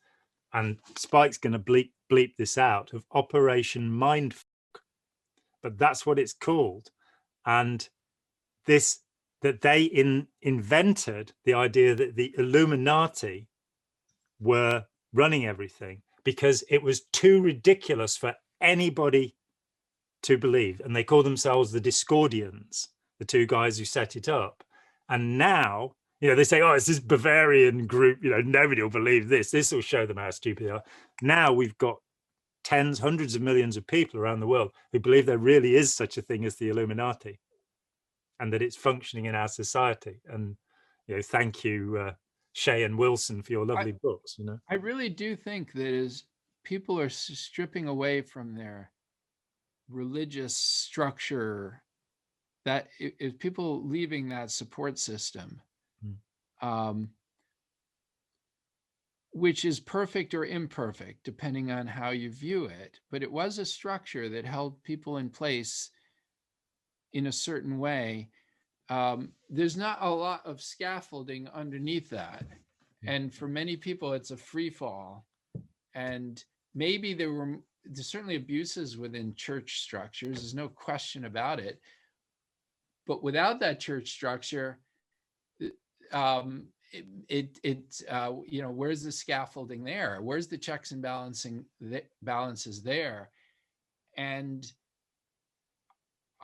and Spike's going to bleep this out, of Operation Mindfuck, but that's what it's called. And that they invented the idea that the Illuminati were running everything because it was too ridiculous for anybody to believe. And they call themselves the Discordians, the two guys who set it up. And now, they say, oh, it's this Bavarian group, nobody will believe this. This will show them how stupid they are. Now we've got tens, hundreds of millions of people around the world who believe there really is such a thing as the Illuminati and that it's functioning in our society. And, thank you, Shay and Wilson, for your lovely books. I really do think that people are stripping away from their religious structure, that is people leaving that support system, which is perfect or imperfect, depending on how you view it. But it was a structure that held people in place in a certain way. There's not a lot of scaffolding underneath that. And for many people, it's a free fall. And maybe there's certainly abuses within church structures. There's no question about it. But without that church structure, where's the scaffolding there? Where's the checks and balances there? And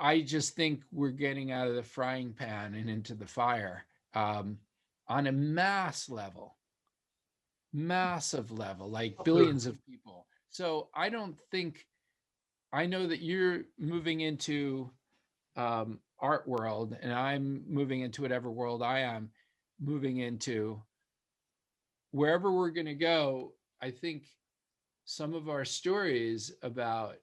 I just think we're getting out of the frying pan and into the fire on a massive level, like billions of people. So I know that you're moving into art world, and I'm moving into whatever world I am moving into. Wherever we're going to go, I think some of our stories about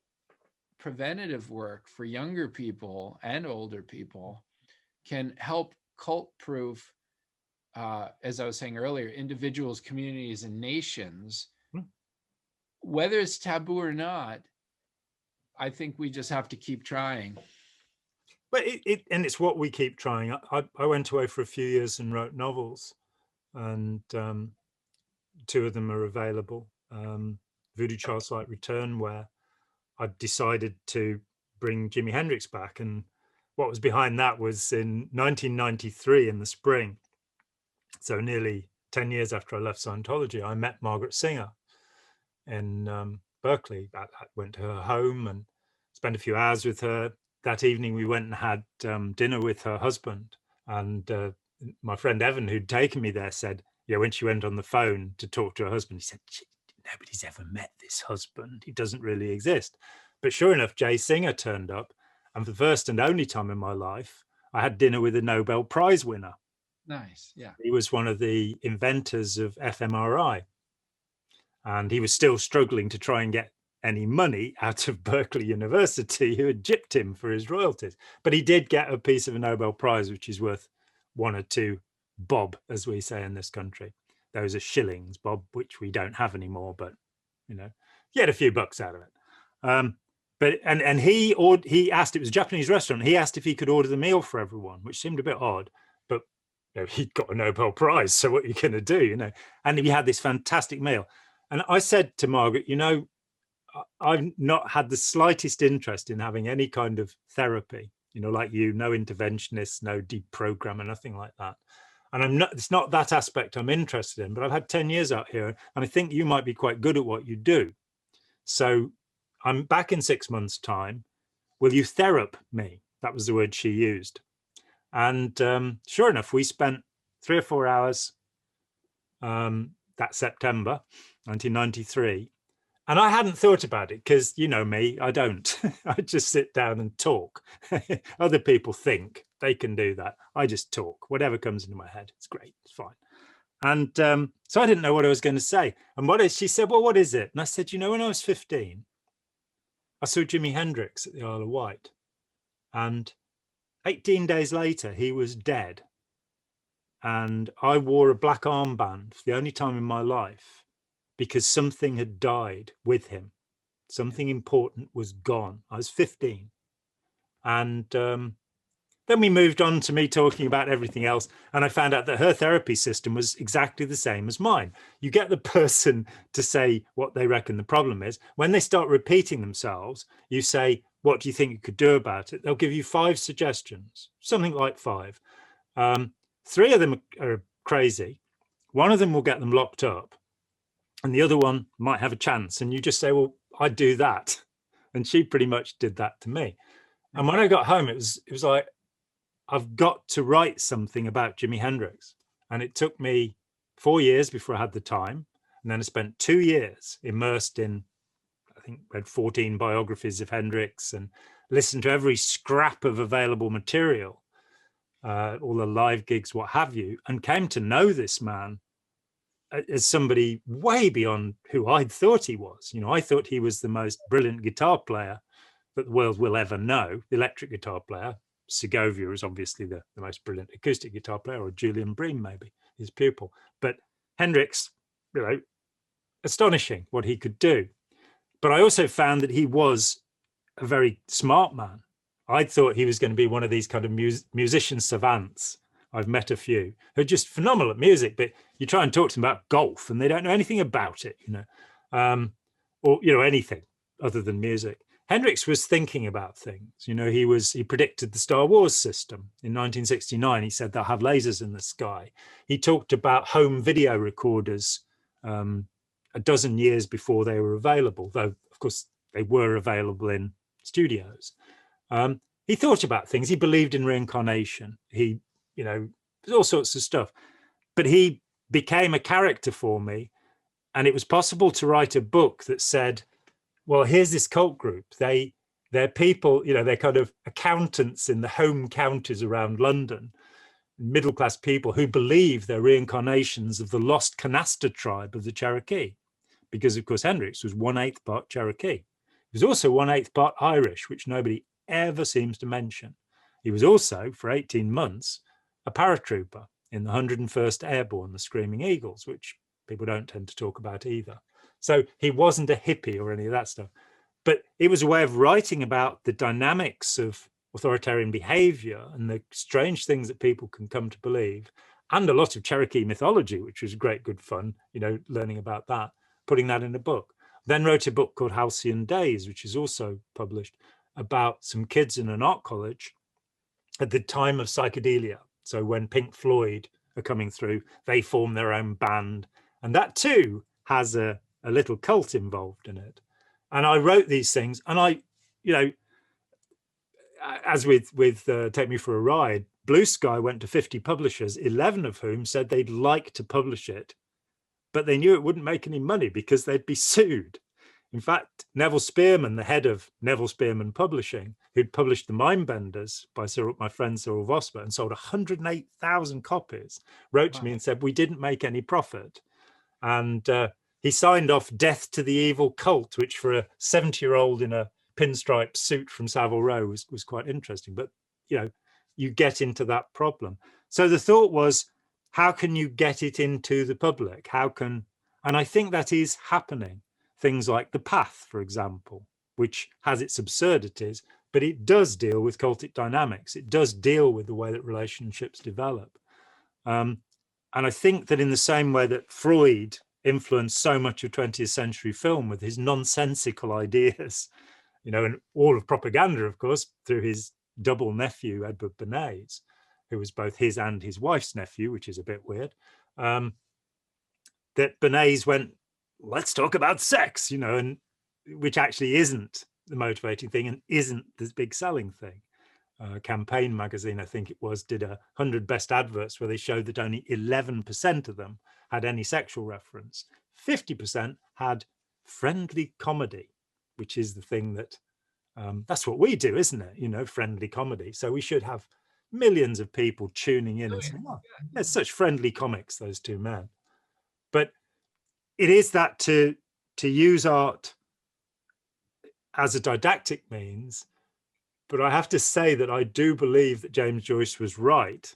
preventative work for younger people and older people can help cult proof, as I was saying earlier, individuals, communities, and nations. Whether it's taboo or not, I think we just have to keep trying. But it's what we keep trying. I went away for a few years and wrote novels, and two of them are available. Voodoo Child's Light Return, where I decided to bring Jimi Hendrix back. And what was behind that was in 1993 in the spring, so nearly 10 years after I left Scientology, I met Margaret Singer in Berkeley. I went to her home and spent a few hours with her. That evening we went and had dinner with her husband. And my friend Evan, who'd taken me there, said, when she went on the phone to talk to her husband, he said, nobody's ever met this husband. He doesn't really exist. But sure enough, Jay Singer turned up. And for the first and only time in my life, I had dinner with a Nobel Prize winner. Nice. Yeah. He was one of the inventors of fMRI. And he was still struggling to try and get any money out of Berkeley University, who had gypped him for his royalties. But he did get a piece of a Nobel Prize, which is worth 1 or 2 bob, as we say in this country. Those are shillings, bob, which we don't have anymore, but, you know, he had a few bucks out of it. But he asked, it was a Japanese restaurant, he asked if he could order the meal for everyone, which seemed a bit odd, but you know, he'd got a Nobel Prize, so what are you going to do, you know? And we had this fantastic meal. And I said to Margaret, you know, I've not had the slightest interest in having any kind of therapy, you know, like you, no interventionist, no deprogrammer, nothing like that. And it's not that aspect I'm interested in, but I've had 10 years out here and I think you might be quite good at what you do. So I'm back in 6 months' time. Will you therap me? That was the word she used. And sure enough, we spent 3 or 4 hours that September 1993. And I hadn't thought about it because, you know me, I don't. I just sit down and talk. Other people think they can do that. I just talk. Whatever comes into my head, it's great. It's fine. And so I didn't know what I was going to say. And she said, well, what is it? And I said, you know, when I was 15, I saw Jimi Hendrix at the Isle of Wight. And 18 days later, he was dead. And I wore a black armband for the only time in my life, because something had died with him. Something important was gone. I was 15. And then we moved on to me talking about everything else. And I found out that her therapy system was exactly the same as mine. You get the person to say what they reckon the problem is. When they start repeating themselves, you say, what do you think you could do about it? They'll give you 5 suggestions, something like 5. 3 of them are crazy. 1 of them will get them locked up. And the other one might have a chance. And you just say, well, I'd do that. And she pretty much did that to me. And when I got home, it was like, I've got to write something about Jimi Hendrix. And it took me 4 years before I had the time. And then I spent 2 years immersed in, I think, read 14 biographies of Hendrix and listened to every scrap of available material, all the live gigs, what have you, and came to know this man as somebody way beyond who I'd thought he was. You know, I thought he was the most brilliant guitar player that the world will ever know, the electric guitar player. Segovia is obviously the most brilliant acoustic guitar player, or Julian Bream, maybe, his pupil. But Hendrix, you know, astonishing what he could do. But I also found that he was a very smart man. I thought he was going to be one of these kind of musician savants. I've met a few who are just phenomenal at music, but you try and talk to them about golf and they don't know anything about it, you know, or, you know, anything other than music. Hendrix was thinking about things. You know, he predicted the Star Wars system in 1969. He said they'll have lasers in the sky. He talked about home video recorders a dozen years before they were available, though, of course, they were available in studios. He thought about things. He believed in reincarnation. He, you know, all sorts of stuff. But he became a character for me. And it was possible to write a book that said, well, here's this cult group. They're people, you know, they're kind of accountants in the home counties around London, middle-class people who believe they're reincarnations of the lost Canasta tribe of the Cherokee. Because, of course, Hendrix was 1/8 part Cherokee. He was also 1/8 part Irish, which nobody ever seems to mention. He was also, for 18 months, a paratrooper in the 101st Airborne, the Screaming Eagles, which people don't tend to talk about either. So he wasn't a hippie or any of that stuff. But it was a way of writing about the dynamics of authoritarian behavior and the strange things that people can come to believe, and a lot of Cherokee mythology, which was great, good fun, you know, learning about that, putting that in a book. Then wrote a book called Halcyon Days, which is also published, about some kids in an art college at the time of psychedelia. So when Pink Floyd are coming through, they form their own band. And that too has a little cult involved in it. And I wrote these things, and I, you know, as with Take Me for a Ride, Blue Sky went to 50 publishers, 11 of whom said they'd like to publish it, but they knew it wouldn't make any money because they'd be sued. In fact, Neville Spearman, the head of Neville Spearman Publishing, who'd published The Mindbenders by my friend Cyril Vosper and sold 108,000 copies, wrote to me and said, we didn't make any profit. And he signed off Death to the Evil Cult, which for a 70-year-old in a pinstripe suit from Savile Row was quite interesting. But, you know, you get into that problem. So the thought was, how can you get it into the public? And I think that is happening. Things like The Path, for example, which has its absurdities, but it does deal with cultic dynamics. It does deal with the way that relationships develop. And I think that in the same way that Freud influenced so much of 20th century film with his nonsensical ideas, you know, and all of propaganda, of course, through his double nephew, Edward Bernays, who was both his and his wife's nephew, which is a bit weird, that Bernays went, let's talk about sex, you know, and which actually isn't the motivating thing and isn't the big selling thing. Campaign magazine, I think it was, did 100 best adverts where they showed that only 11% of them had any sexual reference. 50% had friendly comedy, which is the thing that, that's what we do, isn't it? You know, friendly comedy. So we should have millions of people tuning in and saying, oh, they're such friendly comics, those two men. But it is that to use art as a didactic means. But I have to say that I do believe that James Joyce was right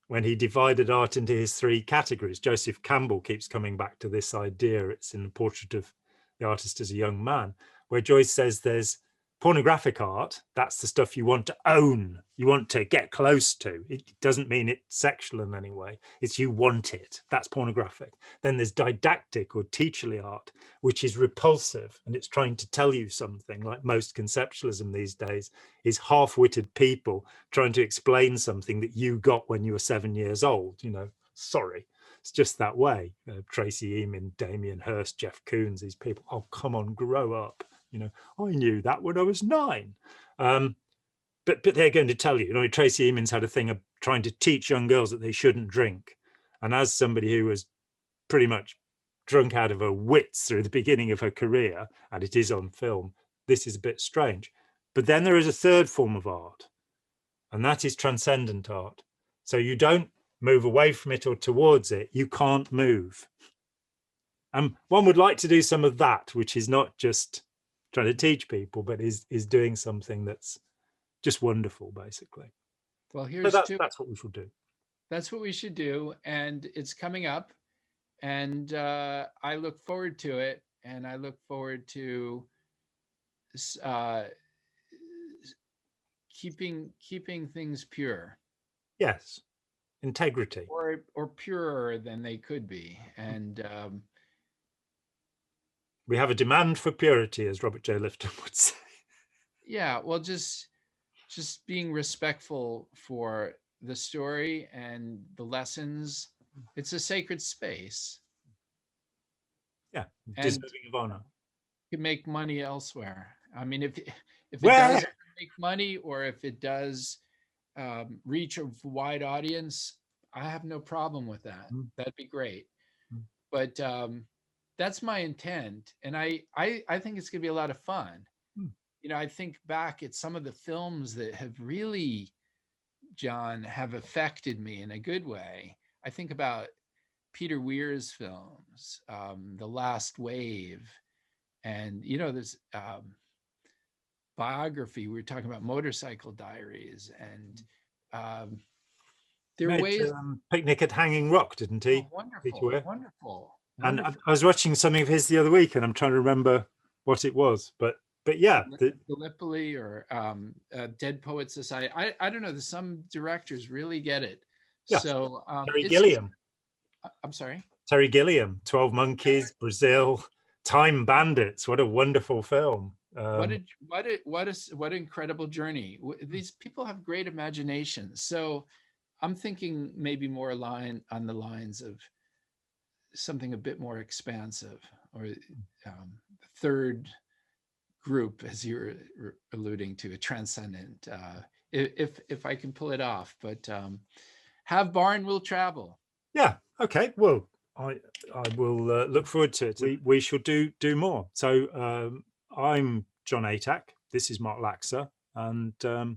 when he divided art into his three categories. Joseph Campbell keeps coming back to this idea. It's in the Portrait of the Artist as a Young Man, where Joyce says there's pornographic art. That's the stuff you want to own, you want to get close to. It doesn't mean it's sexual in any way. It's you want it. That's pornographic. Then there's didactic or teacherly art, which is repulsive, and it's trying to tell you something. Like most conceptualism these days is half-witted people trying to explain something that you got when you were 7 years old. You know, sorry, it's just that way. Tracy Emin, Damien Hirst, Jeff Koons, these people. Oh, come on, grow up. You know, I knew that when I was 9. But they're going to tell you, you know, Tracy Emin's had a thing of trying to teach young girls that they shouldn't drink. And as somebody who was pretty much drunk out of her wits through the beginning of her career, and it is on film, this is a bit strange. But then there is a third form of art, and that is transcendent art. So you don't move away from it or towards it. You can't move. One would like to do some of that, which is not just trying to teach people, but is doing something that's just wonderful, basically. Well, here's that's what we should do. That's what we should do, and it's coming up, and I look forward to it, and I look forward to keeping things pure. Yes, integrity, or purer than they could be, and we have a demand for purity, as Robert J. Lifton would say. Yeah, well, just being respectful for the story and the lessons. It's a sacred space. Yeah, deserving of honor. You can make money elsewhere. I mean, if it does make money, or if it does reach a wide audience, I have no problem with that. That'd be great. But that's my intent, and I think it's gonna be a lot of fun. You know, I think back at some of the films that have really, Jon, have affected me in a good way. I think about Peter Weir's films, The Last Wave, and, you know, this biography, we were talking about Motorcycle Diaries, and there are ways. Picnic at Hanging Rock, didn't he? Oh, wonderful, wonderful. And I was watching something of his the other week, and I'm trying to remember what it was, but yeah, Gallipoli or Dead Poets Society. I don't know. There's some directors really get it. Yeah. So Terry Gilliam. I'm sorry. Terry Gilliam, 12 Monkeys, Brazil, Time Bandits. What a wonderful film. What an incredible journey. These people have great imaginations. So I'm thinking maybe more on the lines of something a bit more expansive, or third group, as you were alluding to, a transcendent, if I can pull it off. But have barn will travel. Yeah, okay, well, I will look forward to it. We shall do more. So I'm Jon Atack. This is Mark Laxer, and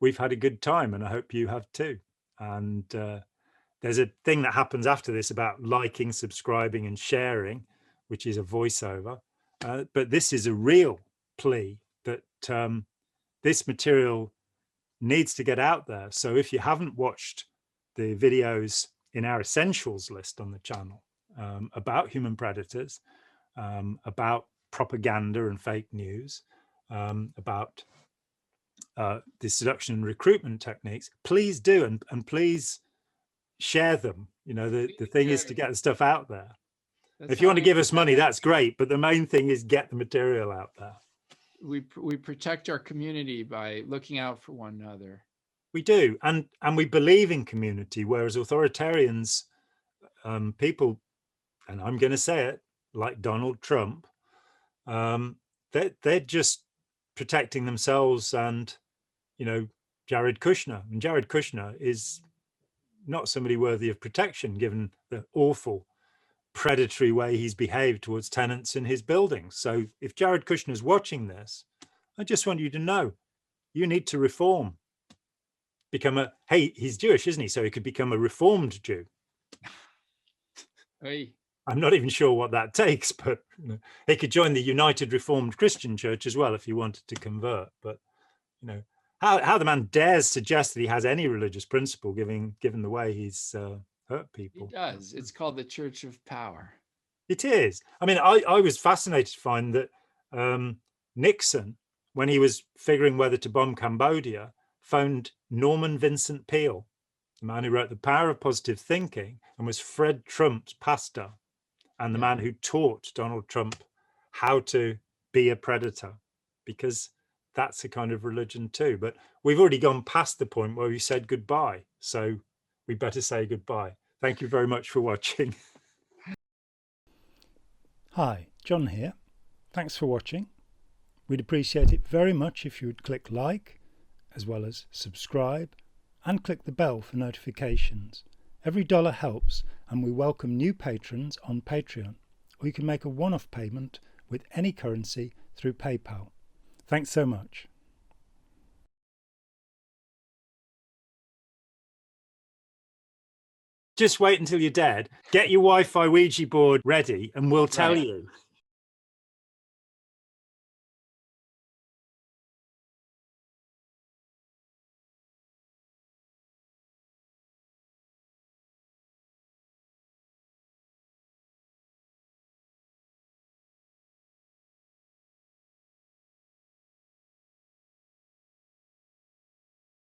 we've had a good time, and I hope you have too. And there's a thing that happens after this about liking, subscribing, and sharing, which is a voiceover. But this is a real plea that this material needs to get out there. So if you haven't watched the videos in our essentials list on the channel about human predators, about propaganda and fake news, about the seduction and recruitment techniques, please do, and please share them. You know, the thing is to get the stuff out there. If you want to give us money, that's great, but the main thing is get the material out there. We protect our community by looking out for one another. We do, and we believe in community, whereas authoritarians, people, and I'm going to say it, like Donald Trump, they're just protecting themselves and, you know, Jared Kushner. And Jared Kushner is not somebody worthy of protection, given the awful predatory way he's behaved towards tenants in his buildings. So if Jared Kushner's watching this, I just want you to know, you need to reform. Hey, he's Jewish, isn't he? So he could become a reformed Jew. Hey. I'm not even sure what that takes, but you know, he could join the United Reformed Christian Church as well if he wanted to convert. But you know, how the man dares suggest that he has any religious principle, given the way he's hurt people. He does. It's called the Church of Power. It is. I mean, I was fascinated to find that Nixon, when he was figuring whether to bomb Cambodia, phoned Norman Vincent Peale, the man who wrote The Power of Positive Thinking and was Fred Trump's pastor, and the man who taught Donald Trump how to be a predator, because that's a kind of religion too. But we've already gone past the point where we said goodbye, so we better say goodbye. Thank you very much for watching. Hi, Jon here. Thanks for watching. We'd appreciate it very much if you would click like, as well as subscribe, and click the bell for notifications. Every dollar helps, and we welcome new patrons on Patreon, or you can make a one-off payment with any currency through PayPal. Thanks so much. Just wait until you're dead. Get your Wi-Fi Ouija board ready and we'll tell you.